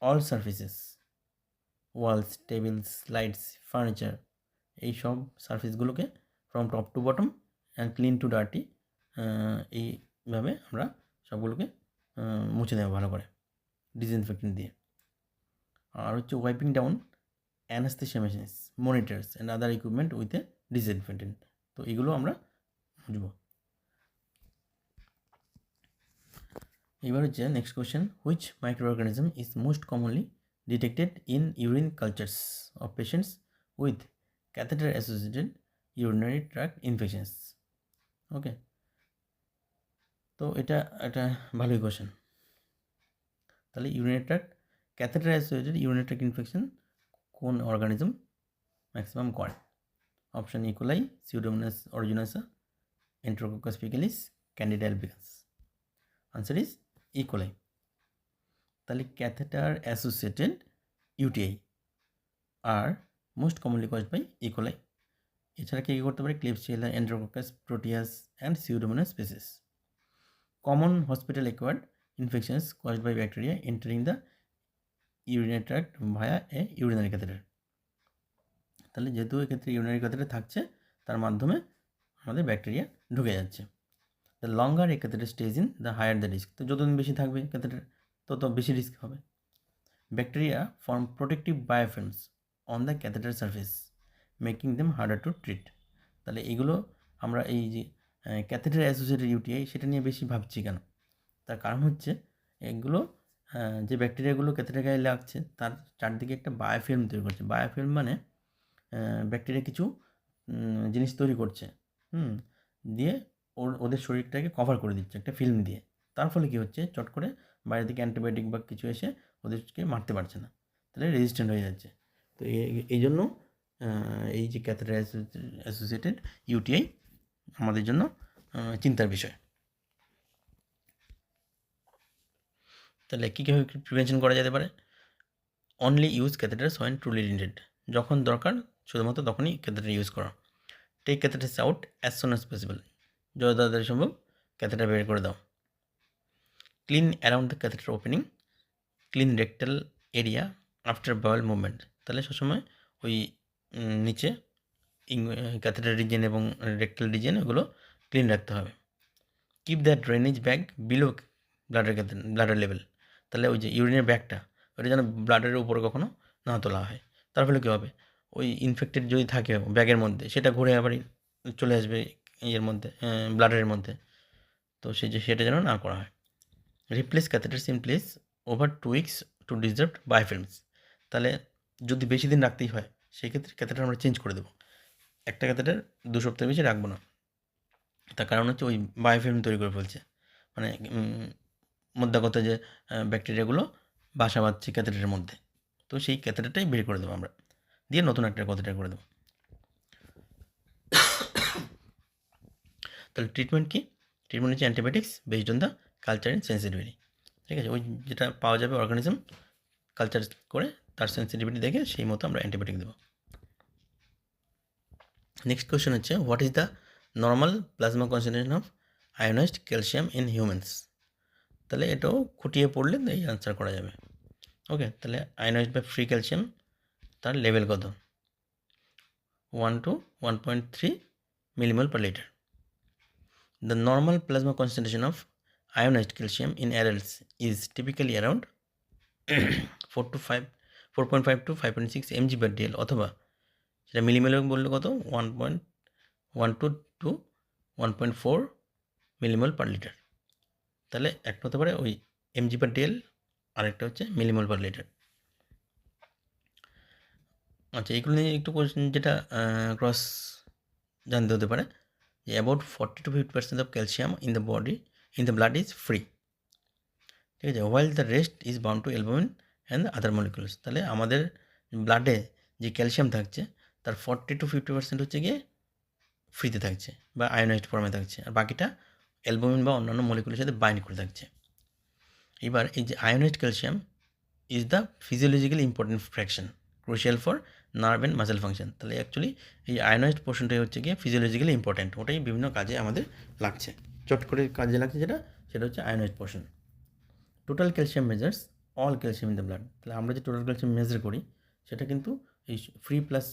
all surfaces, walls, tables, lights, furniture, এই সব সারফেসগুলোকে from top to bottom and clean to dirty, এইভাবে আমরা সবগুলোকে মুছে দেবো ভালো করে ডিসইনফেক্টেন্ট দিয়ে। আর হচ্ছে wiping down anaesthesia machines, monitors and other equipment with a disinfectant. তো এগুলো আমরা বুঝবো। এবার হচ্ছে next question, which microorganism is most commonly detected in urine cultures of patients with catheter associated urinary tract infections. Okay, তো এটা একটা ভালোই কোয়েশ্চেন। তাহলে urinary tract catheter associated urinary tract infection কোন অর্গানিজম ম্যাক্সিমাম করে? Option E coli, pseudomonas aeruginosa, enterococcus faecalis, candida albicans. Answer is E. coli. তাহলে catheter associated UTI are most commonly caused by E coli. এছাড়া কী করতে পারে? Klebsiella, enterococcus, proteus and pseudomonas species. Common hospital acquired infections caused by bacteria entering the urinary tract via a urinary catheter. তাহলে যেহেতু এক্ষেত্রে urinary catheter থাকছে, তার মাধ্যমে আমাদের ব্যাকটেরিয়া ঢুকে যাচ্ছে। The longer a catheter stays in the higher the risk, তো যতদিন বেশি থাকবে ক্যাথেটার তত বেশি রিস্ক হবে। Bacteria form protective biofilms on the catheter surface making them harder to treat. তাহলে এগুলো আমরা এই যে ক্যাথেটার অ্যাসোসিয়েটেড ইউটিআই সেটা নিয়ে বেশি ভাবছি কেন? তার কারণ হচ্ছে এগুলো যে ব্যাকটেরিয়াগুলো ক্যাথেটার গায়ে লাগছে তার চারদিকে একটা বায়োফিল্ম তৈরি করছে। বায়োফিল্ম মানে ব্যাকটেরিয়া কিছু জিনিস তৈরি করছে, দিয়ে ওদের শরীরটাকে কভার করে দিচ্ছে একটা ফিল্ম দিয়ে। তার ফলে কী হচ্ছে? চট করে বাইরে থেকে অ্যান্টিবায়োটিক বা কিছু এসে ওদেরকে মারতে পারছে না, তাহলে রেজিস্ট্যান্ট হয়ে যাচ্ছে। তো এই জন্য এই যে ক্যাথেটার অ্যাসোসিয়েটেড ইউটিআই আমাদের জন্য চিন্তার বিষয়। তাহলে কীভাবে প্রিভেনশন করা যেতে পারে? Only use catheters when truly needed, যখন দরকার শুধুমাত্র তখনই ক্যাথেটার ইউজ করা। Take catheters out as soon as possible, যত তাড়াতাড়ি সম্ভব ক্যাথেটার বের করে দাও। Clean around the catheter opening, clean rectal area after bowel movement. তাহলে সবসময় ওই নিচে ক্যাথেটার রিজিয়ন এবং রেক্টাল রিজিয়ন ওগুলো ক্লিন রাখতে হবে। Keep the drainage bag below bladder level, তাহলে ওই যে ইউরিনের ব্যাগটা ওটা যেন ব্লাডের উপরে কখনো না তোলা হয়। তার ফলে কী হবে? ওই ইনফেক্টেড যদি থাকে ব্যাগের মধ্যে, সেটা ঘুরে আবার চলে আসবে ইয়ের মধ্যে, ব্লাডারের মধ্যে। তো সেটা যেন না করা হয়। Replace catheters in place over 2 weeks to deserved biofilms. তাহলে যদি বেশি দিন রাখতেই হয় সেই ক্ষেত্রে ক্যাথেটার আমরা চেঞ্জ করে দেবো। একটা ক্যাথেটার 2 সপ্তাহ বেশি রাখবো না। তার কারণ হচ্ছে ওই বায়োফিল্ম তৈরি করে ফেলছে, মানে মোদ্দা কথা যে ব্যাকটেরিয়াগুলো বাসা বাঁধছে ক্যাথেটারের মধ্যে। তো সেই ক্যাথেটারটাই বের করে দেবো আমরা, দিয়ে নতুন একটা ক্যাথেটার করে দেবো। তাহলে ট্রিটমেন্ট কী? ট্রিটমেন্ট হচ্ছে antibiotics based on the culture and sensitivity. ঠিক আছে, ওই যেটা পাওয়া যাবে অর্গানিজম কালচার করে তার সেন্সিটিভিটি দেখে সেই মতো আমরা অ্যান্টিবায়োটিক দেবো। নেক্সট কোয়েশ্চেন হচ্ছে what is the normal plasma concentration of ionised calcium in humans? তাহলে এটাও খুঁটিয়ে পড়লে এই আনসার করা যাবে। ওকে, তাহলে আয়োনাইজড বা ফ্রি ক্যালসিয়াম তার লেভেল কত? 1 to 1.3 millimole per liter. The normal plasma concentration of ionized calcium in adults is typically around 4.5 to 5.6 mg per dl, অথবা সেটা মিলিমোলে বললে কত 1.12 to 1.4 মিলিমোল পার লিটার। তাহলে একটা হতে পারে ওই mg per dl, আরেকটা হচ্ছে মিলিমোল পার লিটার। আচ্ছা, এইগুলো নিয়ে একটু কোয়েশ্চেন যেটা ক্রস জানতে হতে পারে যে about 40 to 50% of calcium in the blood is free. ঠিক আছে, while the rest is bound to albumin and other molecules. তাহলে আমাদের ব্লাডে যে ক্যালসিয়াম থাকছে তার 40 to 50% হচ্ছে গিয়ে ফ্রিতে থাকছে বা আয়োনাইজড ফর্মে থাকছে, আর বাকিটা অ্যালবুমিন বা অন্যান্য মলিকুলের সাথে বাইন্ড করে থাকছে। এবার এই যে ionised calcium is the physiologically important fraction crucial for nerve and muscle function. তাহলে অ্যাকচুয়ালি এই আয়োনাইজড পোর্শনটাই হচ্ছে গিয়ে ফিজিওলজিক্যালি ইম্পর্টেন্ট, ওটাই বিভিন্ন কাজে আমাদের লাগছে, চট করে কাজে লাগছে সেটা হচ্ছে ionised portion. Total calcium measures all calcium in the blood. তাহলে আমরা যে টোটাল ক্যালসিয়াম মেজার করি সেটা কিন্তু এই ফ্রি প্লাস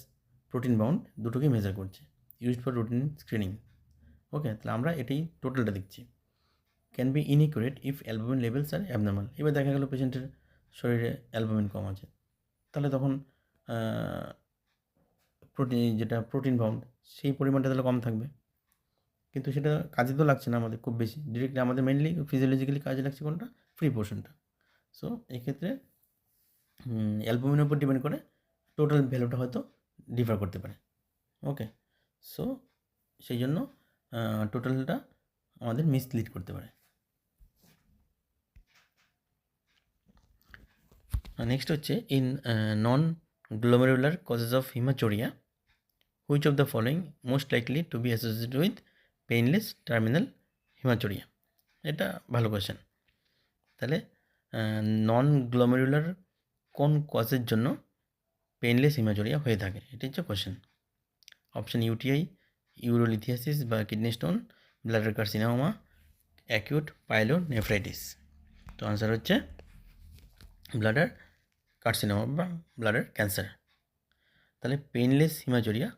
প্রোটিন বাউন্ড দুটোকেই মেজার করছে, used for routine screening. Okay, তাহলে আমরা এটাই টোটালটা দেখছি। Can be inaccurate if albumin levels are abnormal. এবার দেখা গেল পেশেন্টের শরীরে অ্যালবুমিন কম আছে, তাহলে তখন প্রোটিন বাউন্ড সেই পরিমাণটা তাহলে কম থাকবে, কিন্তু সেটা কাজে তো লাগছে না আমাদের খুব বেশি, ডিরেক্টলি আমাদের মেনলি ফিজিওলজিক্যালি কাজে লাগছে কোনটা? ফ্রি পোর্শনটা। সো এক্ষেত্রে অ্যালবুমিনের উপর ডিপেন্ড করে টোটাল ভ্যালুটা হয়তো ডিফার করতে পারে। ওকে, সো সেই জন্য টোটালটা আমাদের মিসলিড করতে পারে। নেক্সট হচ্ছে in non glomerular causes of haematuria which of the following most likely to be associated with painless terminal haematuria? এটা ভালো কোয়েশ্চেন। তাহলে নন গ্লোমেরুলার কোন কজের জন্য পেইনলেস হিমাচোরিয়া হয়ে থাকে, এটা হচ্ছে কোয়েশ্চেন। অপশান ইউটিআই, ইউরোলিথিয়াসিস বা kidney stone, bladder carcinoma, acute pyelonephritis. তো আনসার হচ্ছে ব্লাডার কার্সিনোমা বা ব্লাডার ক্যান্সার। তাহলে painless haematuria,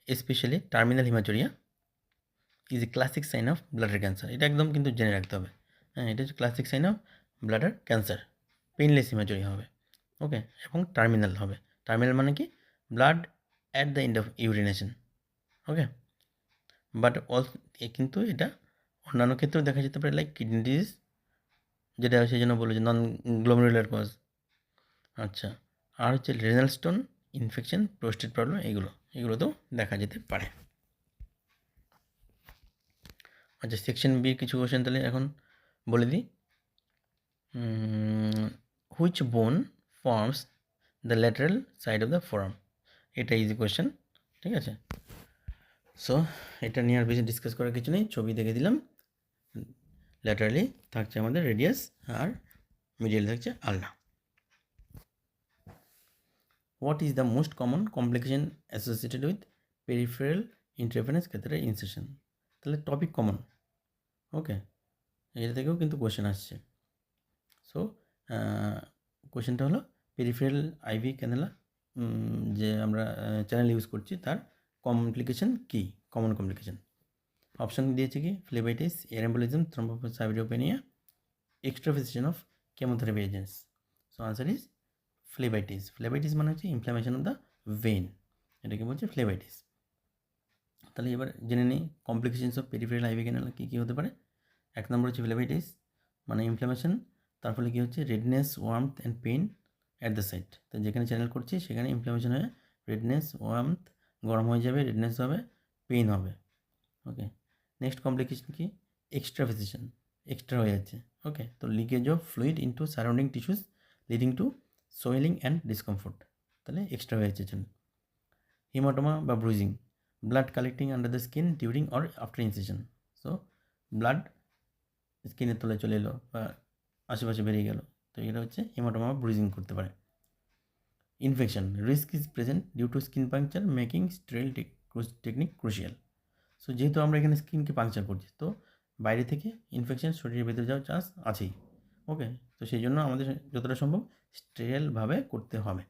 specially terminal haematuria, is a classic sign of bladder cancer. এটা একদম কিন্তু জেনে রাখতে হবে। হ্যাঁ, এটা হচ্ছে classic sign of bladder cancer. Painless haematuria হবে, ওকে, এবং টার্মিনাল হবে। টার্মিনাল মানে কি? Blood at the end of urination. Okay, but কিন্তু এটা অন্যান্য ক্ষেত্রেও দেখা যেতে পারে, লাইক কিডনি ডিজিজ, যেটা সেই জন্য বলে যে নন গ্লোমেরুলার কজ। আচ্ছা, আর হচ্ছে renal stone, infection, prostate problem, এগুলোতেও দেখা যেতে পারে। আচ্ছা, সেকশন বি কিছু কোয়েশ্চেন তাহলে এখন বলে দিই। হুইচ বোন forms the lateral side of the forum? এটা ইজি কোয়েশ্চেন, ঠিক আছে। সো এটা নিয়ে আর বেশি ডিসকাস করার কিছু নেই, ছবি দেখে দিলাম। ল্যাটারালি থাকছে আমাদের রেডিয়াস আর মিডিয়াল থাকছে আলনা। What is the most common complication associated with peripheral interference catheter incision? তাহলে টপিক কমন, ওকে, এটা থেকেও কিন্তু কোয়েশ্চেন আসছে। সো কোয়েশ্চেনটা হলো পেরিফেরাল আইভি ক্যানেলা যে আমরা চ্যানেল ইউজ করছি তার কমপ্লিকেশন কী, কমন কমপ্লিকেশন। অপশান দিয়েছে কি phlebitis, air embolism, thrombocytopenia, extravasation of chemotherapy agents. So answer is phlebitis. Phlebitis মানে হচ্ছে ইনফ্লামেশন অফ দ্য ভেন, এটাকে বলছে ফ্লেবাইটিস। তাহলে এবার জেনে নিই কমপ্লিকেশনস অফ পেরিফেরাল আইভি ক্যানেল কী কী হতে পারে। এক নম্বর হচ্ছে ফ্লেবাইটিস, মানে ইনফ্লামেশন, তার ফলে কী হচ্ছে redness, warmth and pain at the site. তো যেখানে চ্যানেল করছি সেখানে ইনফ্লামেশন হয়ে রেডনেস, ওয়ার্মথ, গরম হয়ে যাবে, রেডনেস হবে, পেইন হবে, ওকে। নেক্সট কমপ্লিকেশন কি, এক্সট্রাভাসেশন, এক্সট্রা হয়ে যাচ্ছে। ওকে, তো leakage of fluid into surrounding tissues leading to swelling and discomfort, তাহলে এক্সট্রা হয়ে যাচ্ছে। হিমাটোমা বা bruising, blood collecting under the skin during or after incision, so blood স্কিনের তলায় চলে এলো বা আশেপাশে বেরিয়ে গেল, তো এটা হচ্ছে হিমাটোমা বা ব্রুজিং করতে পারে। Infection, risk is present due to skin puncture making sterile technique crucial. So যেহেতু আমরা এখানে স্কিনকে পাংচার করছি, তো বাইরে থেকে ইনফেকশন শরীরের ভেতরে যাওয়ার চান্স আছেই। ওকে, তো সেই জন্য আমাদের যতটা সম্ভব স্টেরাইলভাবে করতে হবে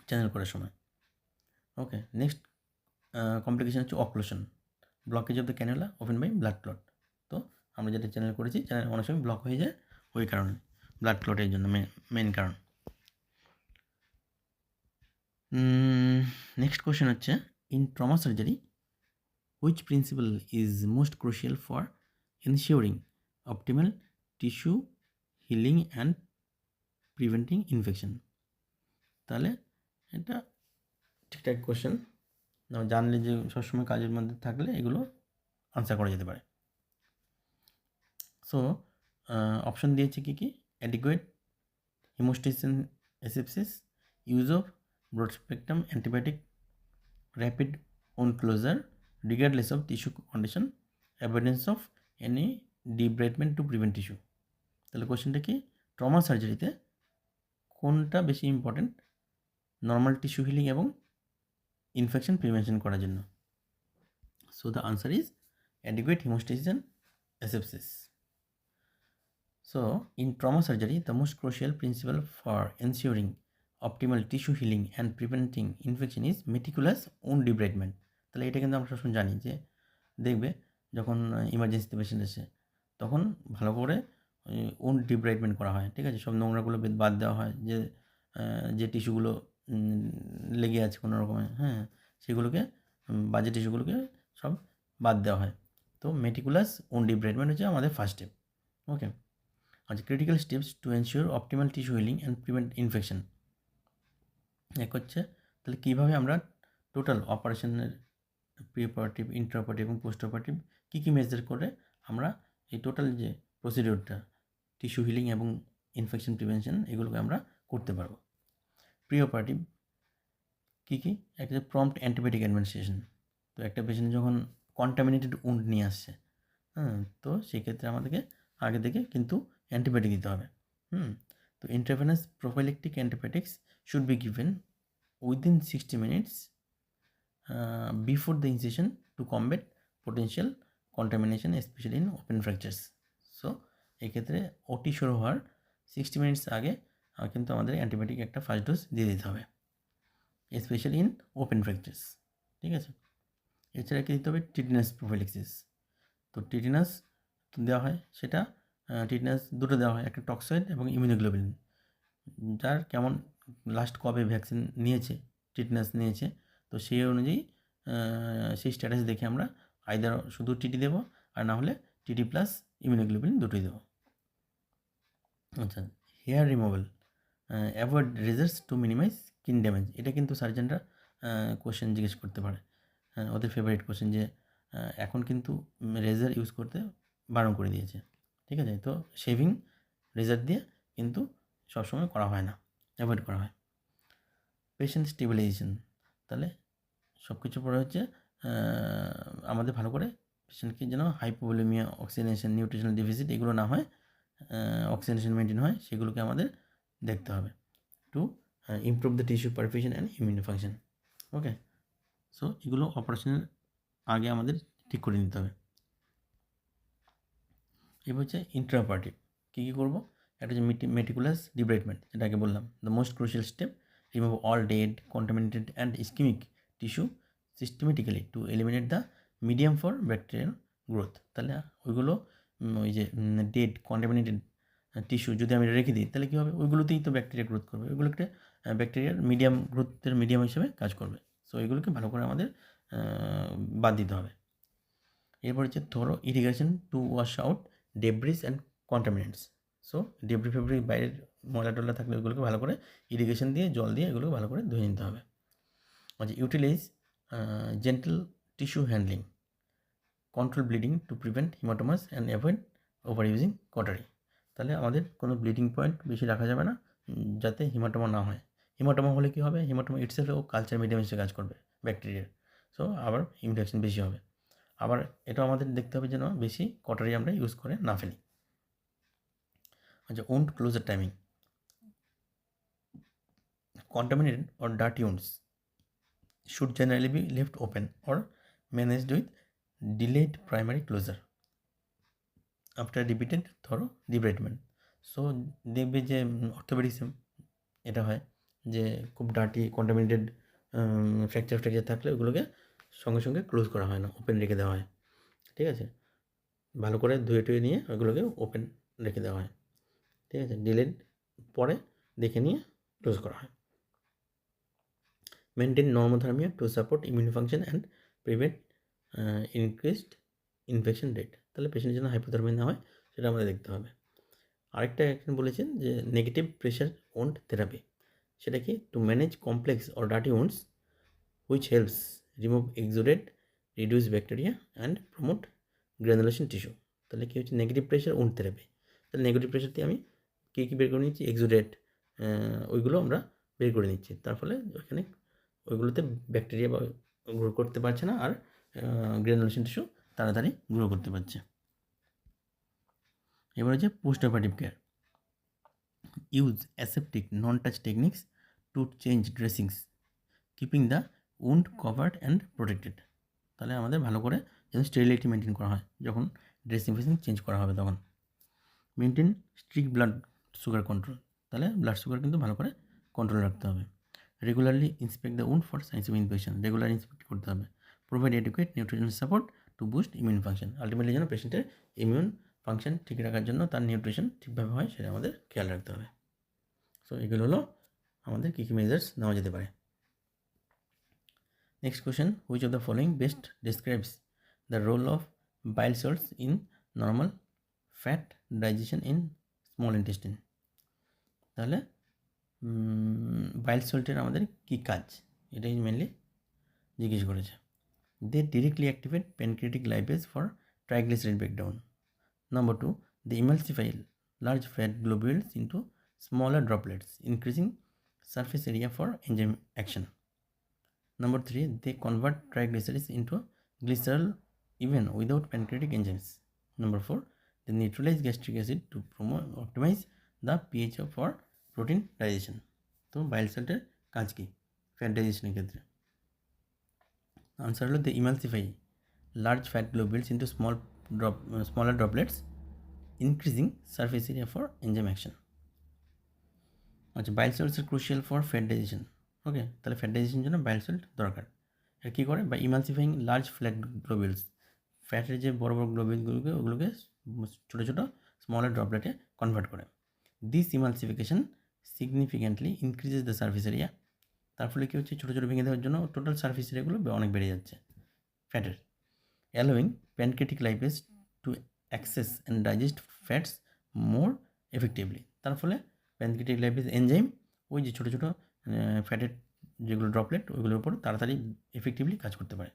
চ্যানেল করার সময়। ওকে, নেক্সট কমপ্লিকেশন হচ্ছে occlusion, blockage of the cannula open by blood clot. তো আমরা যেটা চ্যানেল করেছি, চ্যানেল অনেক সময় ব্লক হয়ে যায় ওই কারণে, ব্লাড ক্লটের জন্য মেন কারণ। নেক্সট কোয়েশ্চেন হচ্ছে, in trauma surgery which principal is most crucial for ensuring optimal tissue healing and preventing infection. তাহলে এটা ঠিকঠাক কোয়েশ্চেন, জানলে যে সবসময় কাজের মধ্যে থাকলে এগুলো আনসার করা যেতে পারে। সো অপশন দিয়েছে কী কী, adequate hemostasis asepsis, use of broad spectrum antibiotic, rapid wound closure regardless of tissue condition, avoidance of any debridement to prevent tissue। তাহলে কোশ্চেনটা কি, ট্রমা সার্জারিতে কোনটা বেশি ইম্পর্টেন্ট নর্মাল টিস্যু হিলিং এবং ইনফেকশন প্রিভেনশন করার জন্য? So the answer is adequate hemostasis and asepsis. So, in trauma surgery, the most crucial principle for ensuring optimal tissue healing and preventing infection is meticulous wound debridement। তাহলে এটা কিন্তু আমরা সবসময় জানি যে দেখবে যখন ইমার্জেন্সিতে পেশেন্ট আসে তখন ভালো করে wound debridement করা হয়, ঠিক আছে, সব নোংরাগুলো বাদ দেওয়া হয়, যে টিস্যুগুলো লেগে আছে কোনো রকমে, হ্যাঁ, সেগুলোকে বাজে টিস্যুগুলোকে সব বাদ দেওয়া হয়। তো মেটিকুলাস wound debridement হচ্ছে আমাদের ফার্স্ট স্টেপ। ওকে, আচ্ছা, critical steps to ensure optimal tissue healing and prevent infection. এক হচ্ছে তাহলে কীভাবে আমরা টোটাল অপারেশনের প্রি অপারেটিভ, ইন্টার অপারেটিভ এবং পোস্ট অপারেটিভ কী কী মেজার করে আমরা এই টোটাল যে প্রসিডিওরটা টিস্যু হিলিং এবং ইনফেকশন প্রিভেনশন এগুলোকে আমরা করতে পারবো। প্রি অপারেটিভ কী কী, একটা প্রম্পট অ্যান্টিবায়োটিক অ্যাডমিনিস্ট্রেশন। তো একটা পেশেন্ট যখন কন্টামিনেটেড উন্ড নিয়ে আসছে, হ্যাঁ, তো সেক্ষেত্রে আমাদেরকে আগে থেকে কিন্তু অ্যান্টিবায়োটিক দিতে হবে। তো intravenous prophylactic antibiotics should be given within 60 minutes before the incision two combat potential contamination specially in open ফ্র্যাকচার্স। So এক্ষেত্রে ওটি শুরু হওয়ার 60 minutes আগে কিন্তু আমাদের অ্যান্টিবায়োটিক একটা ফার্স্ট ডোজ দিয়ে দিতে হবে, স্পেশালি ইন ওপেন ফ্র্যাকচার্স, ঠিক আছে। এছাড়া কি দিতে হবে, টিটেনাস প্রোফাইলেক্সিস। তো টিটেনাস দেওয়া হয়, সেটা টিটেনাস দুটো দেওয়া হয়, একটা টক্সয়েড এবং ইমিউনোগ্লোবিন। যার কেমন লাস্ট কবে ভ্যাকসিন নিয়েছে, টিটেনাস নিয়েছে, তো সেই অনুযায়ী সেই স্ট্যাটাস দেখে আমরা আইদার শুধু টিটি দেবো আর না হলে টিটি প্লাস ইমিউনোগ্লোবিন দুটোই দেবো। আচ্ছা, hair removal, avoid razors to minimise skin damage. এটা কিন্তু সার্জেনরা কোশ্চেন জিজ্ঞেস করতে পারে, ওদের ফেভারিট কোশ্চেন, যে এখন কিন্তু রেজার ইউজ করতে বারণ করে দিয়েছে, ঠিক আছে, তো শেভিং রেজার দিয়ে কিন্তু সবসময় করা হয় না, অ্যাভয়েড করা হয়। পেশেন্ট স্টেবিলাইজেশন, তাহলে সব কিছু পরে হচ্ছে আমাদের ভালো করে পেশেন্টকে যেন হাইপোভলিমিয়া, অক্সিজেনেশন, নিউট্রিশনাল ডেফিসিট এগুলো না হয়, অক্সিজেনেশন মেনটেন হয়, সেগুলোকে আমাদের দেখতে হবে to improve the tissue perfusion and immune function. Okay, so এগুলো অপারেশনের আগে আমাদের ঠিক করে নিতে হবে। এবার হচ্ছে ইন্ট্রাঅপারেটিভ কী কী করবো, একটা হচ্ছে মেটিকুলাস ডিব্রাইডমেন্ট, যেটা আগে বললাম, the most crucial step, remove all dead, contaminated and ischaemic tissue systematically two eliminate the medium for bacterial growth. তাহলে ওইগুলো ওই যে ডেড কন্টামিনেটেড টিস্যু যদি আমি রেখে দিই তাহলে কী হবে, ওইগুলোতেই তো ব্যাকটেরিয়া গ্রোথ করবে, ওইগুলোকে ব্যাকটেরিয়ার মিডিয়াম গ্রোথের মিডিয়াম হিসেবে কাজ করবে। সো এগুলোকে ভালো করে আমাদের বাদ দিতে হবে। এরপর হচ্ছে thorough irrigation to wash out debris and contaminants. So debris ফেব্রি বাইরের ময়লা টলা থাকলে ওইগুলোকে ভালো করে ইরিগেশন দিয়ে, জল দিয়ে এগুলোকে ভালো করে ধুয়ে নিতে হবে। আচ্ছা, utilise gentle tissue handling, control bleeding to prevent haematomas and avoid over using cautery. তাহলে আমাদের কোনো ব্লিডিং পয়েন্ট বেশি রাখা যাবে না, যাতে হিমাটোমা না হয়। হিমাটোমা হলে কী হবে, হিমাটোমা ইটসেলফও কালচার মিডিয়াম হিসেবে কাজ করবে ব্যাকটেরিয়ার, সো আবার ইনফেকশন বেশি হবে। আবার এটাও আমাদের দেখতে হবে যেন বেশি কটারি আমরা ইউজ করে না ফেলি। আচ্ছা, wound closure timing. Contaminated or dirty wounds should generally be left open or managed with delayed primary closure after repeated thorough debridement. So দেখবে যে অর্থোপেডিক্সে এটা হয় যে খুব ডার্টি কন্টামিনেটেড ফ্র্যাকচার থাকলে ওগুলোকে সঙ্গে সঙ্গে ক্লোজ করা হয় না, ওপেন রেখে দেওয়া হয়। ঠিক আছে, ভালো করে ধুয়ে টুয়ে নিয়ে ওগুলোকে ওপেন রেখে দেওয়া হয়। ঠিক আছে, ডিলেড পরে দেখে নিয়ে ক্লোজ করা হয়। Maintain normothermia to support immune function and prevent increased infection rate. তাহলে পেশেন্টের জন্য হাইপোথার্মিয়া না হয় সেটা আমাদের দেখতে হবে। আরেকটা এখানে বলেছেন যে নেগেটিভ প্রেশার ওন্ড থেরাপি, সেটা কি to manage complex or dirty wounds which helps remove exudate, reduce bacteria and promote granulation tissue. তাহলে কী হচ্ছে নেগেটিভ প্রেশার ওন্ড থেরাপি। তাহলে নেগেটিভ প্রেশার দিয়ে আমি কী বের করে নিচ্ছি, এক্সুডেট, ওইগুলো আমরা বের করে নিচ্ছি। তার ফলে ওইখানে ওইগুলোতে ব্যাকটেরিয়া গ্রো করতে পারছে না, আর গ্র্যানুলেশন টিস্যু তাড়াতাড়ি গ্রো করতে পারছে। এবার হচ্ছে post operative care. Use aseptic non touch techniques to change dressings keeping the wound covered and protected. তাহলে আমাদের ভালো করে যেন স্টেরিলিটি মেনটেন করা হয় যখন ড্রেসিং ফেসিং চেঞ্জ করা হবে তখন। Maintain strict blood sugar control, তাহলে ব্লাড সুগার কিন্তু ভালো করে কন্ট্রোল রাখতে হবে। Regularly inspect the wound for signs of infection, regular inspect করতে হবে। Provide educate nutrition support to boost immune function, ultimately যেন পেশেন্টের ইমিউন ফাংশন ঠিক রাখার জন্য তার নিউট্রিশন ঠিকভাবে হয় সেটা আমাদের খেয়াল রাখতে হবে। সো এগুলো হলো আমাদের কী কী মেজার্স নেওয়া যেতে পারে। Next question, which of the following best describes the role of bile salts in normal fat digestion in small intestine. তাহলে বাইল সল্টের আমাদের কী কাজ, এটাই মেনলি জিজ্ঞেস করেছে। They directly activate pancreatic lipase for triglyceride breakdown. Number 2, they emulsify large fat globules into smaller droplets, increasing surface area for enzyme action. Number 3, they convert triglycerides into glycerol even without pancreatic enzymes. Number 4, they neutralize gastric acid to optimize the pH for protein digestion. তো বাইল সল্টের কাজ কি fat ডাইজেশনের ক্ষেত্রে? Answer হলো they emulsify large fat globules into smaller droplets, increasing surface area for enzyme action. আচ্ছা, bile salts are crucial for fat digestion. Okay, তাহলে fat ডাইজেশনের জন্য bile salt দরকার। এটা কী করে, by emulsifying large fat globules, ফ্যাটের যে বড় বড় গ্লোবিউলগুলোকে ওগুলোকে ছোটো ছোটো স্মলার ড্রপলেটে কনভার্ট করে। This emulsification significantly increases the surface area. তার ফলে কী হচ্ছে, ছোটো ছোটো ভেঙে দেওয়ার জন্য টোটাল সার্ফেস এরিয়াগুলো অনেক বেড়ে যাচ্ছে ফ্যাটের। Allowing pancreatic lipase to access and digest fats more effectively. তার ফলে প্যানক্রিয়াটিক লাইপেজ এনজাইম ওই যে ছোটো ছোটো ফ্যাটের যেগুলো ড্রপলেট ওইগুলোর উপর তাড়াতাড়ি এফেক্টিভলি কাজ করতে পারে।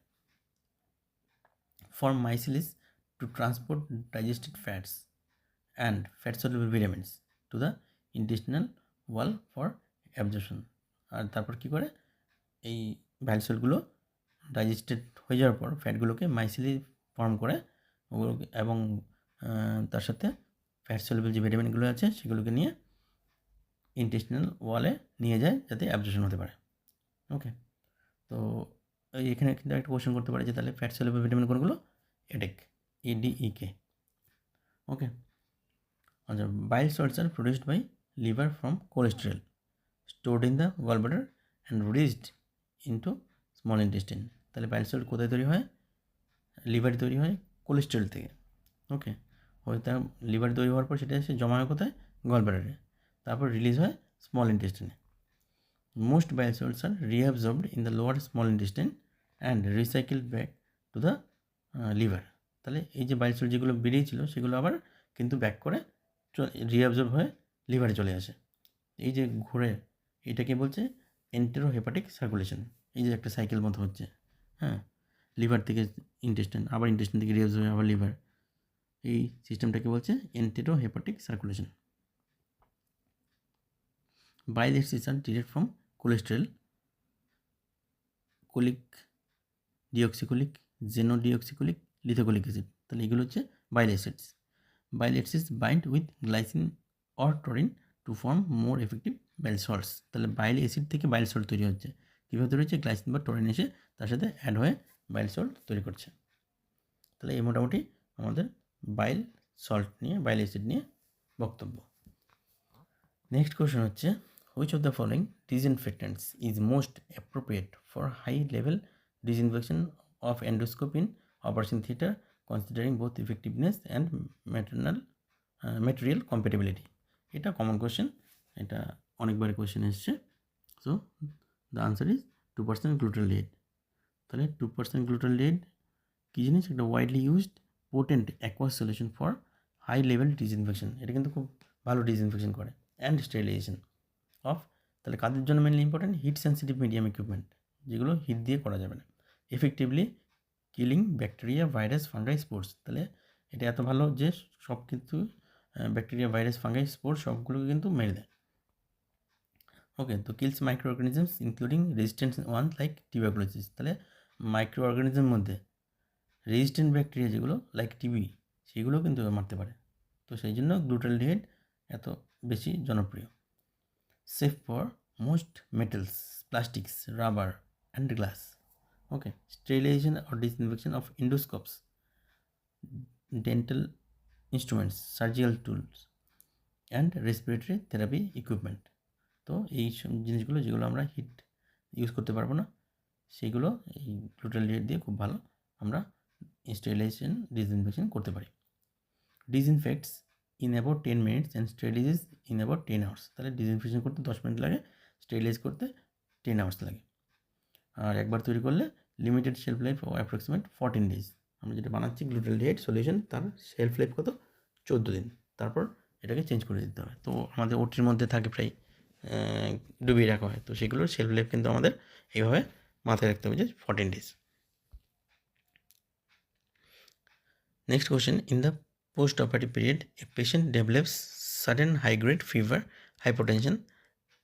For micelles to transport digested fats and fat soluble vitamins to the intestinal wall for absorption. আর তারপর কী করে, এই বাইল সল্টগুলো ডাইজেস্টেড হয়ে যাওয়ার পর ফ্যাটগুলোকে মাইসিলি ফর্ম করে ওগুলোকে, এবং তার সাথে ফ্যাট সলিউবল যে ভিটামিনগুলো আছে সেগুলোকে নিয়ে ইন্টেস্টিনাল ওয়ালে নিয়ে যায় যাতে অ্যাবজর্পশন হতে পারে। ওকে, তো এখানে কিন্তু একটা কোয়েশ্চেন করতে পারে যে তাহলে ফ্যাট সলিউবল ভিটামিন কোনগুলো? এডেক, ADEK। ওকে, আচ্ছা, bile salts are produced by liver from cholesterol stored in the gallbladder and released into small intestine. তাহলে বাইল সল্ট কোথায় তৈরি হয়? লিভারে তৈরি হয় কোলেস্টেরল থেকে। ওকে, ওইটা লিভার তৈরি হওয়ার পর সেটা এসে জমা হয় কোথায়? গলব্লাডারে, তারপর রিলিজ হয় স্মল ইন্টেস্টিনে। Most bile salts are reabsorbed in the lower small intestine and recycled back to the liver. তাহলে এই যে বাইল সল্ট যেগুলো বেরিয়েছিল সেগুলো আবার কিন্তু ব্যাক করে রিঅ্যাবজর্ব হয়ে লিভারে চলে আসে। এই যে ঘুরে, এটাকে বলছে এন্টেরোহেপাটিক সার্কুলেশন। এই যে একটা সাইকেল মতো হচ্ছে, হ্যাঁ, লিভার থেকে ইন্টেস্টাইন, আবার ইন্টেস্টাইন থেকে রিলিজ হয়ে আবার লিভার, এই সিস্টেমটাকে বলছে enterohepatic circulation. Bile acids are direct from cholesterol, cholic, deoxycholic, chenodeoxycholic, lithocholic acid. তাহলে এগুলো হচ্ছে bile acids. Bile acids bind with glycine or taurine to form more effective bile salts. তাহলে বাইল অ্যাসিড থেকে bile salt তৈরি হচ্ছে। কীভাবে তৈরি হচ্ছে? গ্লাইসিন বা টরিন এসে তার সাথে অ্যাড হয়ে বাইল সল্ট তৈরি করছে। তাহলে এই মোটামুটি আমাদের বাইল সল্ট নিয়ে, বাইল অ্যাসিড নিয়ে বক্তব্য। নেক্সট কোয়েশ্চেন হচ্ছে, which of the following disinfectants is most appropriate for high level disinfection of endoscope in operation theatre considering both effectiveness and material compatibility? এটা কমন কোয়েশ্চেন, এটা অনেকবার কোয়েশ্চেন এসছে। So the answer is 2% glutaraldehyde. তাহলে 2% glutaraldehyde কী জিনিস? একটা widely used potent aqueous solution for high level disinfection. এটা কিন্তু খুব ভালো ডিসইনফেকশন করে অ্যান্ড স্টেরিলাইজেশন অফ। তাহলে কাদের জন্য mainly important? Heat sensitive medium equipment, যেগুলো হিট দিয়ে করা যাবে না। Effectively killing bacteria, virus, fungi, spores. তাহলে এটা এত ভালো যে সব কিন্তু ব্যাকটেরিয়া, ভাইরাস, ফাঙ্গাই, স্পোর্টস সবগুলোকে কিন্তু মেরে দেয়। ওকে, তো kills micro organisms including resistant one like tuberculosis. তাহলে মাইক্রো অর্গানিজমের মধ্যে রেজিস্ট্যান্ট ব্যাকটেরিয়া যেগুলো লাইক টিবি, সেগুলো কিন্তু মারতে পারে। তো সেই জন্য গ্লুটালডিহাইড এত বেশি জনপ্রিয়। Safe for most metals, plastics, rubber and glass. Okay, sterilisation or disinfection of endoscopes, dental instruments, surgical tools and respiratory therapy equipment. তো এই সব জিনিসগুলো যেগুলো আমরা হিট ইউজ করতে পারবো না, সেগুলো এই গ্লুটালডিহাইড দিয়ে খুব ভালো আমরা স্টেরিলাইজেশন, ডিসইনফেকশন করতে পারি। Disinfects in about 10 minutes and sterilise in about 10 hours। তাহলে ডিসইনফেকশন করতে 10 মিনিট লাগে, স্টেরিলাইজ করতে 10 hours লাগে। আর একবার তৈরি করলে limited shelf life approximate 14 days। আমরা যেটা বানাচ্ছি গ্লুটালডিহাইড সলিউশন, তার শেলফ লাইফ কত? 14 দিন, তারপর এটাকে চেঞ্জ করে দিতে হয়। তো আমাদের ওটির মধ্যে থাকে প্রায় ডুবিয়ে রাখা হয়, তো সেগুলোর শেলফ লাইফ কিন্তু আমাদের এইভাবে মাথায় রাখতে হবে যে 14 days। Next question, in the post-operative period, a patient develops sudden high-grade fever, hypotension,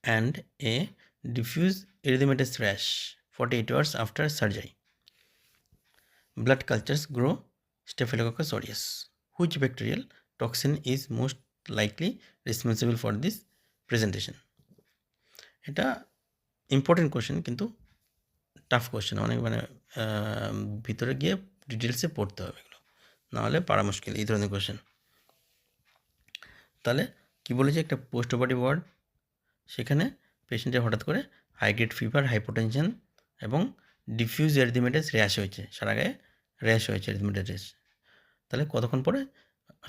and a diffuse erythematous rash 48 hours after surgery. Blood cultures grow Staphylococcus aureus. Which bacterial toxin is most likely responsible for this presentation? এটা important question, কিন্তু tough question, অনেক মানে ভিতরে গিয়ে ডিটেলসে পড়তে হবে, এগুলো নাহলে পারা মুশকিল এই ধরনের কোয়েশ্চেন। তাহলে কী বলেছে? একটা পোস্ট অপারেটিভ ওয়ার্ড, সেখানে পেশেন্টের হঠাৎ করে হাইগ্রেড ফিভার, হাইপোটেনশন এবং ডিফিউজ এরিথমেটাস র্যাশ হয়েছে, সারা গায়ে র্যাশ হয়েছে, এরিথমেটাস র্যাশ। তাহলে কতক্ষণ পরে?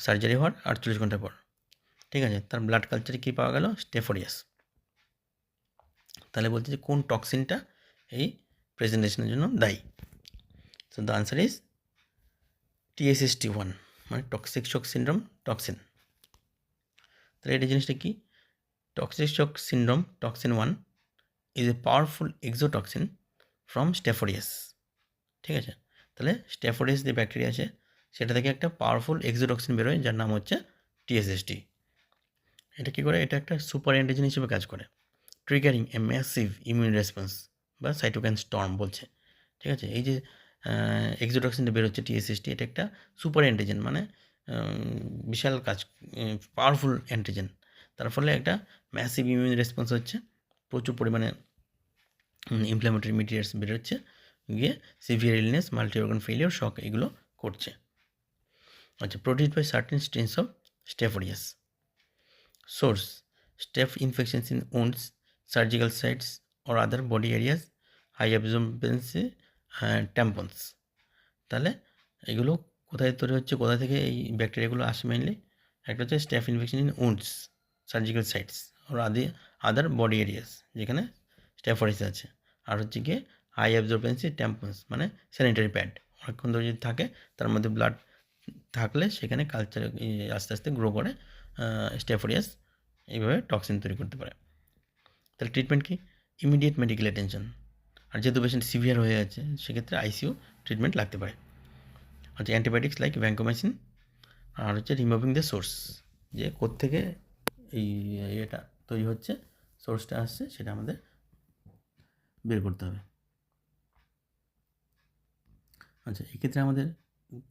সার্জারি হওয়ার 48 ঘন্টা পর। ঠিক আছে, তার ব্লাড কালচারে কী পাওয়া গেল? স্টেফোরিয়াস। তাহলে বলছে যে কোন টক্সিনটা এই প্রেজেন্টেশনের জন্য দায়ী? So the answer is TSST1, মানে টক্সিক শক সিন্ড্রোম টক্সিন। তাহলে এটা জিনিসটা কি? Toxic shock syndrome toxin 1 is a powerful exotoxin from staph aureus. ঠিক আছে, তাহলে স্টেফোরিয়াস যে ব্যাকটেরিয়া আছে, সেটা থেকে একটা পাওয়ারফুল এক্সোটক্সিন বেরোয়, যার নাম হচ্ছে TSST। এটা কী করে? এটা একটা সুপার অ্যান্টিজেন হিসেবে কাজ করে, triggering a massive immune response বা সাইটোকাইন স্টর্ম বলছে। ঠিক আছে, এই যে এক্সোটক্সিনটা বেরোচ্ছে TSST, এটা একটা সুপার অ্যান্টিজেন, মানে বিশাল কাজ, পাওয়ারফুল অ্যান্টিজেন। তার ফলে একটা ম্যাসিভ ইমিউন রেসপন্স হচ্ছে, প্রচুর পরিমাণে ইনফ্ল্যামেটরি মেটেরিয়ালস বেরোচ্ছে, গিয়ে severe illness, multi organ failure, shock, এগুলো করছে। আচ্ছা, produced by certain strains of staph aureus. Source, staph infections in wounds, surgical sites or other body areas, high absorbency tampons. তাহলে এগুলো কোথায় তৈরি হচ্ছে, কোথা থেকে এই ব্যাকটেরিয়াগুলো আসে? মেনলি একটা হচ্ছে staph infection in wounds, surgical sites or other body areas, যেখানে স্টেফোরিয়াস আছে। আর হচ্ছে গিয়ে হাই অ্যাবজর্বেন্সি ট্যাম্পন্স, মানে স্যানিটারি প্যাড, অনেকক্ষণ ধরে যদি থাকে, তার মধ্যে ব্লাড থাকলে সেখানে কালচার আস্তে আস্তে গ্রো করে স্টেফোরিয়াস, এইভাবে টক্সিন তৈরি করতে পারে। তাহলে ট্রিটমেন্ট কি? Immediate medical attention. আর যেহেতু পেশেন্ট সিভিয়ার হয়ে আছে, সেক্ষেত্রে ICU ট্রিটমেন্ট লাগতে পারে। আচ্ছা, অ্যান্টিবায়োটিক্স লাইক ভ্যাঙ্কোমাইসিন, আর হচ্ছে রিমুভিং দ্য সোর্স, যে কোত্থেকে এই এটা তৈরি হচ্ছে, সোর্সটা আসছে, সেটা আমাদের বের করতে হবে। আচ্ছা, এক্ষেত্রে আমাদের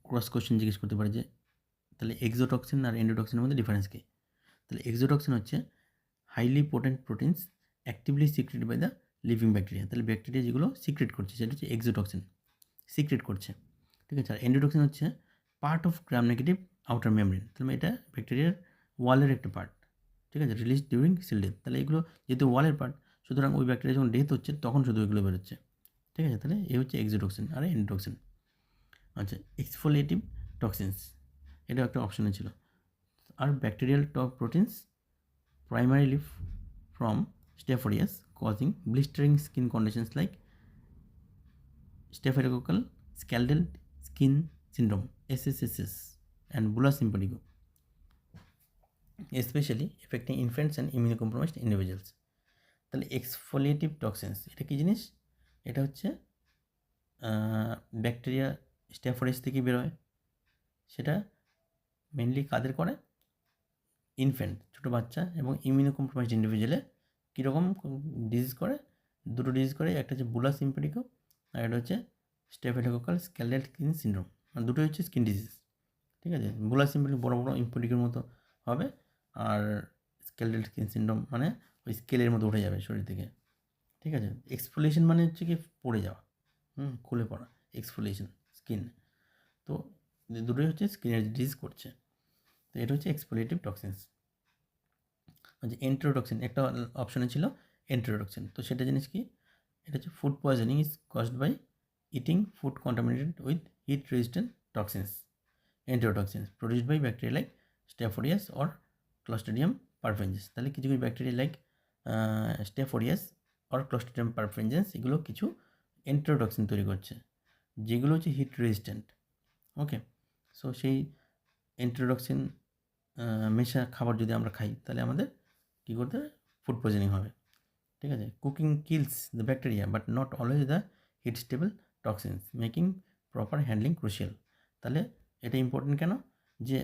ক্রস কোশ্চেন জিজ্ঞেস করতে পারে যে তাহলে এক্সোটক্সিন আর এন্ডোটক্সিনের মধ্যে ডিফারেন্স কী? তাহলে এক্সোটক্সিন হচ্ছে highly potent proteins actively secret by the living bacteria. তাহলে ব্যাকটেরিয়া যেগুলো সিক্রেট করছে সেটা হচ্ছে এক্সোটক্সিন, সিক্রেট করছে, ঠিক আছে। আর এন্ডোটক্সিন হচ্ছে part of Gram negative outer membrane, তাহলে এটা ব্যাকটেরিয়ার ওয়ালের একটা পার্ট, ঠিক আছে, রিলিজ ডিউরিং সেল ডেথ। তাহলে এগুলো যেহেতু ওয়ালের পার্ট, সুতরাং ওই ব্যাকটেরিয়া যখন ডেথ হচ্ছে তখন শুধু এগুলো বেরোচ্ছে, ঠিক আছে। তাহলে এই হচ্ছে এক্সোটক্সিন আর এন্ডোটক্সিন। আচ্ছা, এক্সফোলিয়েটিভ টক্সিনস, এটা একটা অপশনে ছিল। আর bacterial proteins primarily from Staph aureus causing blistering skin conditions like staphylococcal scalded skin syndrome SSSS and bullous impetigo, especially affecting infants and immunocompromised individuals. তাহলে এক্সফোলিয়েটিভ টক্সিনস এটা কী জিনিস? এটা হচ্ছে ব্যাকটেরিয়া স্ট্যাফ অরিয়াস থেকে বেরোয়, সেটা মেনলি কাদের করে? Infant, ছোটো বাচ্চা এবং ইমিউনোকম্প্রোমাইজড ইন্ডিভিজুয়ালে কীরকম ডিজিজ করে? দুটো ডিজিজ করে, একটা হচ্ছে বুলাস ইম্পেটিকো আর একটা হচ্ছে স্টেফিলোকোকাল স্ক্যালডেড স্কিন সিনড্রোম, মানে দুটোই হচ্ছে স্কিন ডিজিজ, ঠিক আছে। বুলাস ইম্পেটিকো বড়ো বড়ো ইম্পেটিকোর মতো হবে, আর স্ক্যালডেড স্কিন সিনড্রোম মানে ওই স্কেলের মতো উঠে যাবে শরীর থেকে, ঠিক আছে। এক্সফোলিয়েশন মানে হচ্ছে কি পড়ে যাওয়া, খুলে পড়া, এক্সফোলিয়েশন স্কিন। তো দুটোই হচ্ছে স্কিনের ডিজিজ করছে, তো এটা হচ্ছে এক্সফোলিয়েটিভ টক্সিনস। আচ্ছা, এন্টেরোটক্সিন একটা অপশনে ছিল এন্টেরোটক্সিন, তো সেটা জিনিস কি? এটা হচ্ছে food poisoning is caused by eating food contaminated with heat resistant toxins, enterotoxins produced by bacteria like staph aureus or clostridium perfringens. তাহলে কিছু কিছু bacteria like staph aureus or clostridium perfringens এগুলো কিছু এন্টেরোটক্সিন তৈরি করছে, যেগুলো হচ্ছে হিট রেজিস্ট্যান্ট। ওকে, so সেই এন্টেরোটক্সিন মেশা খাবার যদি আমরা খাই তাহলে আমাদের কী করতে হবে? ফুড পয়জনিং হবে, ঠিক আছে। Cooking kills the bacteria but not always the heat stable toxins making proper handling crucial. তাহলে এটা ইম্পর্টেন্ট কেন? যে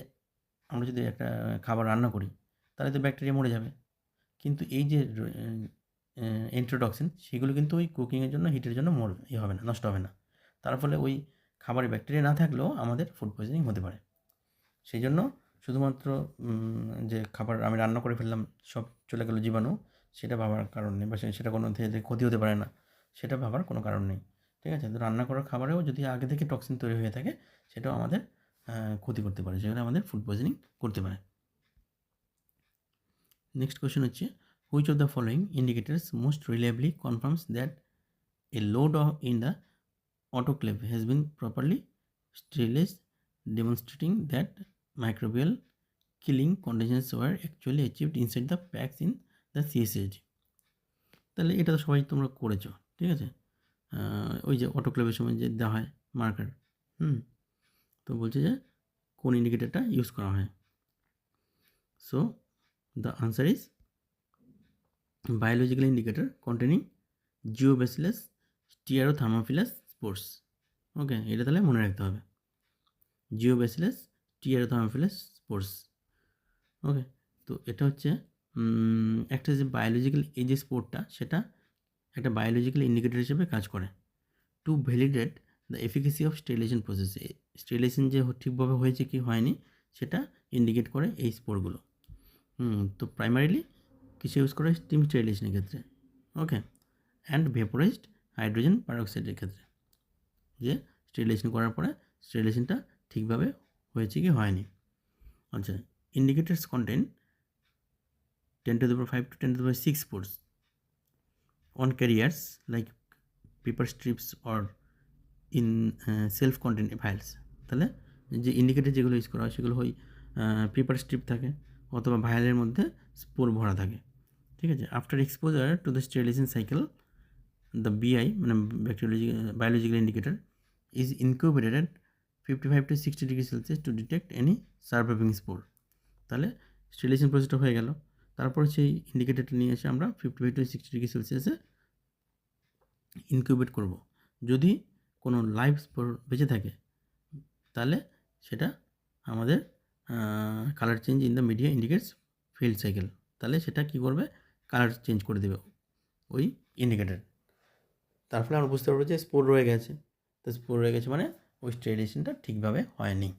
আমরা যদি একটা খাবার রান্না করি তাহলে তো ব্যাকটেরিয়া মরে যাবে, কিন্তু এই যে এন্টেরোটক্সিন সেগুলো কিন্তু ওই কুকিংয়ের জন্য, হিটের জন্য হবে না, নষ্ট হবে না। তার ফলে ওই খাবারে ব্যাকটেরিয়া না থাকলেও আমাদের ফুড পয়জনিং হতে পারে। সেই জন্য শুধুমাত্র যে খাবার আমি রান্না করে ফেললাম সব চলে গেল জীবাণু, সেটা ভাবার কারণ নেই, বা সেটা কোনো থেকে ক্ষতি হতে পারে না, সেটা ভাবার কোনো কারণ নেই, ঠিক আছে। তো রান্না করা খাবারেও যদি আগে থেকে টক্সিন তৈরি হয়ে থাকে সেটাও আমাদের ক্ষতি করতে পারে, সেখানে আমাদের ফুড পয়জনিং করতে পারে। নেক্সট কোয়েশ্চেন হচ্ছে which of the following indicators most রিলায়েবলি confirms that a load in the autoclave has been properly sterilized, demonstrating that microbial killing conditions were actually achieved inside the packs in the CSHD। তাহলে এটা তো সবাই তোমরা করেছো, ঠিক আছে। ওই যে অটোক্লেভের সময় যে দেওয়া হয় মার্কার, তো বলছে যে কোন ইন্ডিকেটারটা ইউজ করা হয়। So the answer is biological indicator containing geobacillus stearothermophilus spores. Okay, এটা তাহলে মনে রাখতে হবে, জিওব্যাসিলাস স্টিয়ারোথার্মোফিলাস স্পোর্স। ওকে, তো এটা হচ্ছে একটা যে বায়োলজিক্যাল এই যে স্পোর্টটা সেটা একটা বায়োলজিক্যাল ইন্ডিকেটর হিসেবে কাজ করে to validate the efficacy of sterilization process. Sterilization যে ঠিকভাবে হয়েছে কি হয়নি সেটা ইন্ডিকেট করে এই স্পোরগুলো। তো প্রাইমারিলি কিছু ইউজ করে স্টিম স্টেরিলাইজেশনের ক্ষেত্রে, ওকে, অ্যান্ড ভেপোরাইজড হাইড্রোজেন পারঅক্সাইডের ক্ষেত্রে, যে স্টেরিলাইজেশন করার পরে স্টেরিলাইজেশনটা ঠিকভাবে হয়েছে কি হয়নি। আচ্ছা, indicators contain 10⁵ to 10⁶ spores on carriers like paper strips or in self-contained vials। তাহলে যে ইন্ডিকেটর যেগুলো ইউজ করা হয় সেগুলো হয় পেপার স্ট্রিপ থাকে অথবা ভায়ালের মধ্যে স্পোর ভরা থাকে, ঠিক আছে। After exposure to the sterilization cycle the BI মানে biological indicator is incubated at 55 to 60 degree Celsius to detect any surviving spore. তাহলে স্টেরিলাইজেশন প্রসেসটা হয়ে গেল, তারপর সেই ইন্ডিকেটরটা নিয়ে এসে আমরা 55 to 60 ডিগ্রি সেলসিয়াসে ইনকিউবেট করব। যদি কোনো লাইভ স্পোর বেঁচে থাকে তাহলে সেটা আমাদের colour change in the media indicates field cycle, তাহলে সেটা কী করবে, কালার চেঞ্জ করে দেবে ওই ইন্ডিকেটার। তার ফলে আমরা বুঝতে পারবো যে স্পোর রয়ে গেছে। তো স্পোর রয়ে গেছে মানে ওই স্টেরিলাইজেশনটা ঠিকভাবে হয়নি।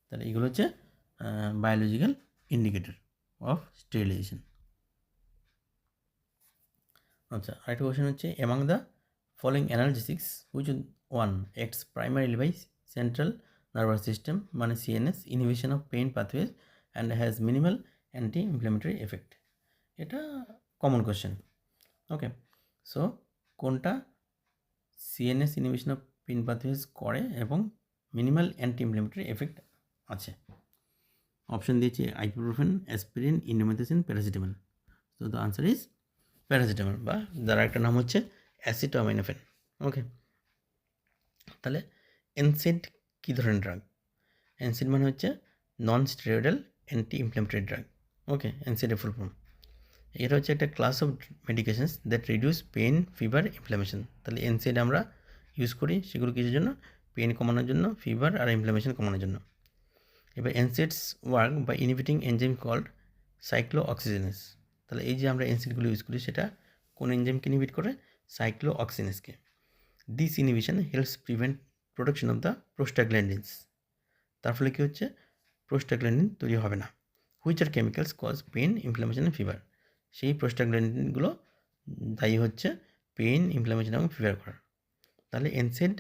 তাহলে এগুলো হচ্ছে বায়োলজিক্যাল ইন্ডিকেটর অফ স্টেরিলাইজেশন। আচ্ছা, আরেকটা কোয়েশ্চেন হচ্ছে, among the following analgesics which one acts primarily by central nervous system মানে CNS inhibition of pain pathways and has minimal anti inflammatory effect. এটা কমন কোয়েশ্চেন। ওকে, সো কোনটা CNS inhibition of pain pathways করে এবং minimal anti inflammatory effect আছে? Option দিয়েছে ibuprofen, aspirin, indomethacin, paracetamol. So the answer is paracetamol, বা যার একটা নাম হচ্ছে অ্যাসিটামিনোফেন। ওকে, তাহলে এনসিড কী ধরনের ড্রাগ? এনসিড মানে হচ্ছে non steroidal anti inflammatory drug. Okay, এনসিডের ফুল ফর্ম। এটা হচ্ছে একটা class of medications that reduce pain, fever, inflammation. তাহলে এনসিড আমরা ইউজ করি সেগুলো কিছুর জন্য, পেন কমানোর জন্য, ফিভার আর ইনফ্ল্যামেশন কমানোর জন্য। এবার NSAIDs work by inhibiting enzyme called cyclooxygenase. তাহলে এই যে আমরা এনসিডগুলো ইউজ করি সেটা কোন এনজাইমকে ইনহিবিট করে? সাইক্লোঅক্সিজেনেসকে। This inhibition helps prevent production of the prostaglandins. তার ফলে কী হচ্ছে, প্রোস্টাগ্ল্যান্ডিন তৈরি হবে না। Which are chemicals cause pain, inflammation and fever. সেই প্রোস্টাগ্ল্যান্ডিনগুলো দায়ী হচ্ছে পেন, ইনফ্ল্যামেশন এবং ফিভার করার। তাহলে এনসিড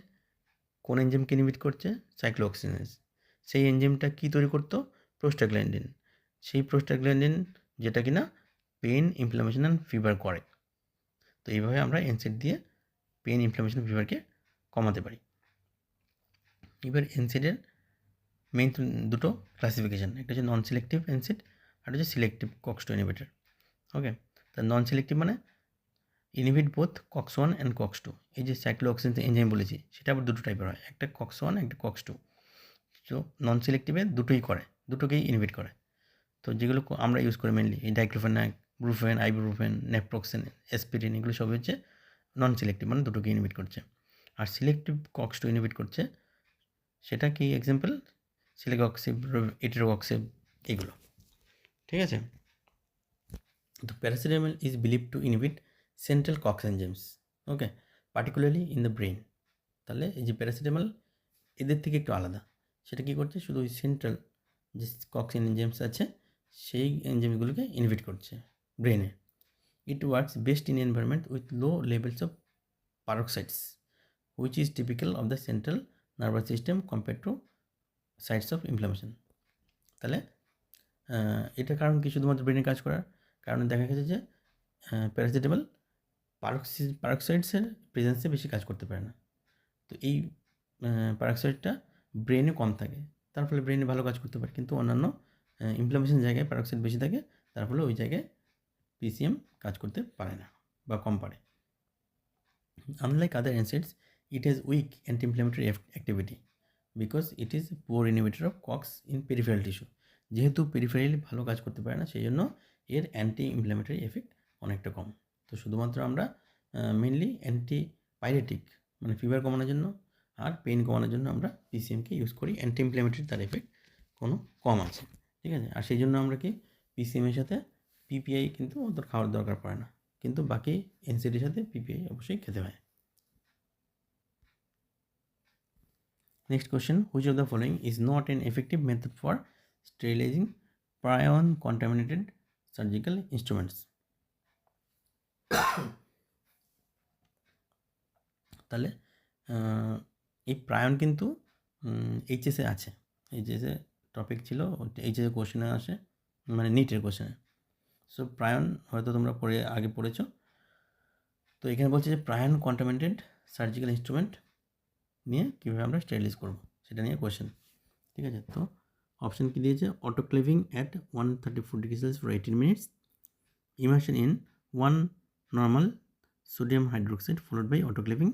কোন এনজাইমকে ইনহিবিট করছে? সাইক্লোঅক্সিজেনেস। সেই এনজাইমটা কী তৈরি করতো? প্রোস্টাগ্ল্যান্ডিন। সেই প্রোস্টাগ্ল্যান্ডিন যেটা কিনা পেন, ইনফ্ল্যামেশন অ্যান্ড ফিভার করে। তো এইভাবে আমরা এনসিড দিয়ে পেন, ইনফ্ল্যামেশন, ফিভারকে কমাতে পারি। এবার এনসিডের মেইন দুটো ক্লাসিফিকেশান, একটা হচ্ছে নন সিলেক্টিভ এনসিড আর হচ্ছে selective COX two inhibitor. Okay, তা নন সিলেক্টিভ মানে inhibit both COX 1 and COX 2। এই যে সাইক্লোঅক্সিজেন এনজাইম বলেছি সেটা আবার দুটো টাইপের হয়, একটা কক্স 1 একটা কক্স 2। তো নন সিলেক্টিভে দুটোই করে, দুটোকেই ইনহিবিট করে। তো যেগুলো আমরা ইউজ করি মেনলি এই diclofenac, Brufen, ibuprofen, naproxen, aspirin, এগুলো সবই হচ্ছে নন সিলেক্টিভ মানে দুটোকে ইনহিবিট করছে। আর সিলেক্টিভ কক্স 2 ইনহিবিট করছে, সেটা কি এক্সাম্পল? সিলেকক্সিব, এটিরোক্সিব, এগুলো। ঠিক আছে, তো paracetamol is believe to inhibit central COX enzymes. Okay, particularly in the brain. তাহলে এই যে প্যারাসিটামল এদের থেকে একটু আলাদা, সেটা কী করছে, শুধু ওই সেন্ট্রাল যে কক্স এনজাইমস আছে সেই এনজাইমগুলোকে ইনহিবিট করছে ব্রেনে। It works best in environment with low levels of peroxides which is typical of the central nervous system compare to sites of inflammation. তাহলে এটার কারণ কি? শুধুমাত্র ব্রেনে কাজ করার কারণে দেখা গেছে যে প্যারাসিটামল পারক্সাইডসের প্রেজেন্সে বেশি কাজ করতে পারে না। তো এই পারক্সাইডটা ব্রেনে কম থাকে, তার ফলে ব্রেনে ভালো কাজ করতে পারে, কিন্তু অন্যান্য ইনফ্লামেশন জায়গায় পারক্সাইড বেশি থাকে, তার ফলে ওই জায়গায় পিসিএম কাজ করতে পারে না বা কম পারে। Unlike other NSAIDs, it has weak anti-inflammatory activity because it is poor inhibitor of COX in peripheral tissue. যেহেতু পেরিফেরালি ভালো কাজ করতে পারে না, সেই জন্য এর অ্যান্টি ইনফ্ল্যামেটরি এফেক্ট অনেকটা কম। তো শুধুমাত্র আমরা মেনলি অ্যান্টিপাইরেটিক মানে ফিভার কমানোর জন্য আর পেইন কমানোর জন্য আমরা পিসিএমকে ইউজ করি। অ্যান্টি ইনফ্ল্যামেটরি তার এফেক্ট কোনো কম আছে, ঠিক আছে। আর সেই জন্য আমরা কি পিসিএমের সাথে পিপিআই কিন্তু ওদের খাওয়ার দরকার পড়ে না, কিন্তু বাকি এনসিডির সাথে পিপিআই অবশ্যই খেতে হয়। Next question, which of the following is not an effective method for sterilizing prion contaminated surgical instruments? তাহলে এই প্রায়ন কিন্তু এইচএসে আছে, এইচএসে টপিক ছিল, এইচএসে কোশ্চেনে আসে, মানে নিটের কোশ্চেনে। সো প্রায়ন হয়তো তোমরা আগে পড়েছো। তো এখানে বলছে যে প্রায়ন কন্টামিনেটেড সার্জিক্যাল ইনস্ট্রুমেন্ট নিয়ে কীভাবে আমরা স্টেরিলাইজ করবো সেটা নিয়ে কোশ্চেন, ঠিক আছে। তো অপশান কী দিয়েছে? Autoclaving at 134 degree Celsius for 18 minutes, immersion in 1 normal sodium hydroxide followed by autoclaving,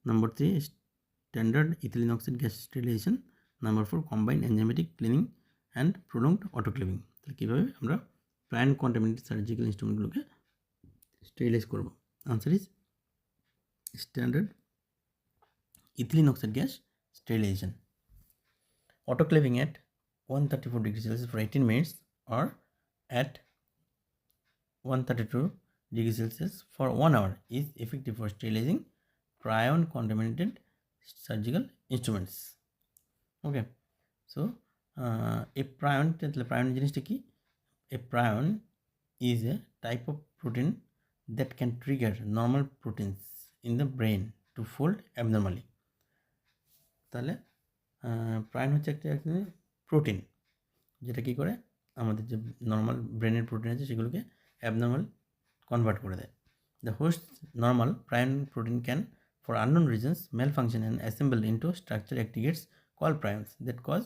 number 3 standard ethylene oxide gas sterilisation, number 4 combined enzymatic cleaning and prolonged autoclaving. তাহলে কীভাবে আমরা প্রায়ন কন্টামিনেটেড সার্জিক্যাল ইনস্ট্রুমেন্টগুলোকে sterilise করবো? Answer is standard ethylene oxide gas sterilization. Autoclaving at 134 degrees Celsius for 18 minutes or at 132 degrees Celsius for 1 hour is effective for sterilizing prion contaminated surgical instruments. Okay, so a prion জিনিসটা কি? A prion is a type of protein that can trigger normal proteins in the brain to fold abnormally. তাহলে প্রায়ন হচ্ছে একটা protein যেটা কী করে আমাদের যে normal ব্রেনের প্রোটিন আছে সেগুলোকে অ্যাবনর্মাল কনভার্ট করে দেয়। The host normal prion protein can for unknown reasons malfunction and assemble into structure activates call prions that cause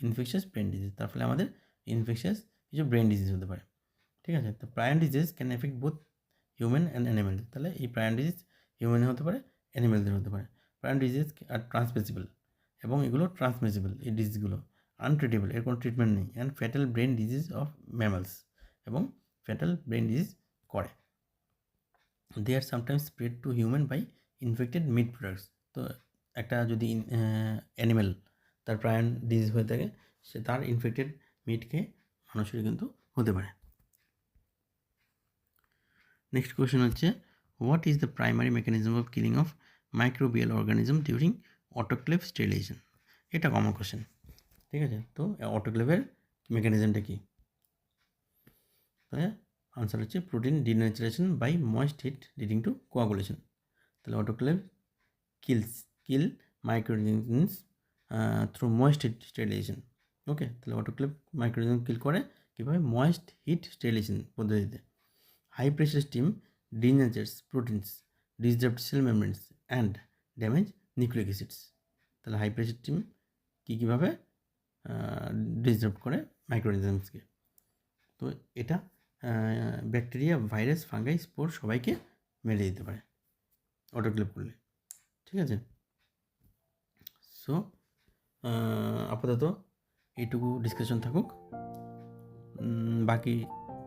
infectious brain disease. তার ফলে আমাদের ইনফেকশাস কিছু ব্রেন ডিজিজ হতে পারে। ঠিক আছে, তো প্রায়ন disease can effect both human and animal. তাহলে এই প্রায়ন ডিজিজ হিউম্যানের হতে পারে, অ্যানিমেলদের হতে পারে। প্রায়ন ডিজিজ আর ট্রান্সমিসিবল এবং এগুলো ট্রান্সমিসিবল, এই ডিজিজগুলো আনট্রিটেবল, এর কোনো ট্রিটমেন্ট নেই। And fatal brain disease of mammals এবং ফ্যাটাল ব্রেন ডিজিজ করে। They are sometimes spread to human by infected meat products. তো একটা যদি অ্যানিমেল তার প্রায়ন ডিজিজ হয়ে থাকে, সে তার ইনফেক্টেড মিট খেয়ে মানুষের কিন্তু হতে পারে। নেক্সট কোয়েশ্চেন হচ্ছে, what is the primary mechanism of killing of microbial organism during autoclave sterilisation? এটা কমন কোয়েশ্চেন। ঠিক আছে, তো অটোক্লেভের মেকানিজমটা কী? তাহলে আনসার হচ্ছে protein denaturation by moist heat leading to coagulation. তাহলে autoclave kill microorganisms through moist heat sterilisation. Okay, তাহলে অটোক্লেভ মাইক্রোঅর্গানিজম কিল করে কীভাবে? ময়েস্ট হিট স্টেরিলাইজেশন পদ্ধতিতে। High pressure steam denatures proteins, disrupt cell membranes and damage nucleic acids. তাহলে high pressure steam কীভাবে disrupt করে মাইক্রোঅর্গানিজমসকে। তো এটা ব্যাকটেরিয়া, ভাইরাস, ফাঙ্গাই, স্পোর সবাইকে মেরে দিতে পারে অটোক্লেভ করলে। ঠিক আছে, সো আপাতত এইটুকু ডিসকাশন থাকুক। বাকি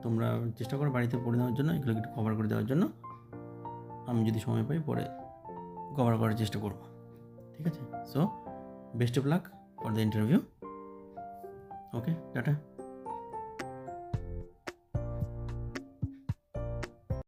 তোমরা চেষ্টা করো বাড়িতে পড়ে নেওয়ার জন্য, এগুলো একটু কভার করে দেওয়ার জন্য। আমি যদি সময় পাই পরে কভার করার চেষ্টা করব। ঠিক আছে, so best of luck for the interview. Okay, tata.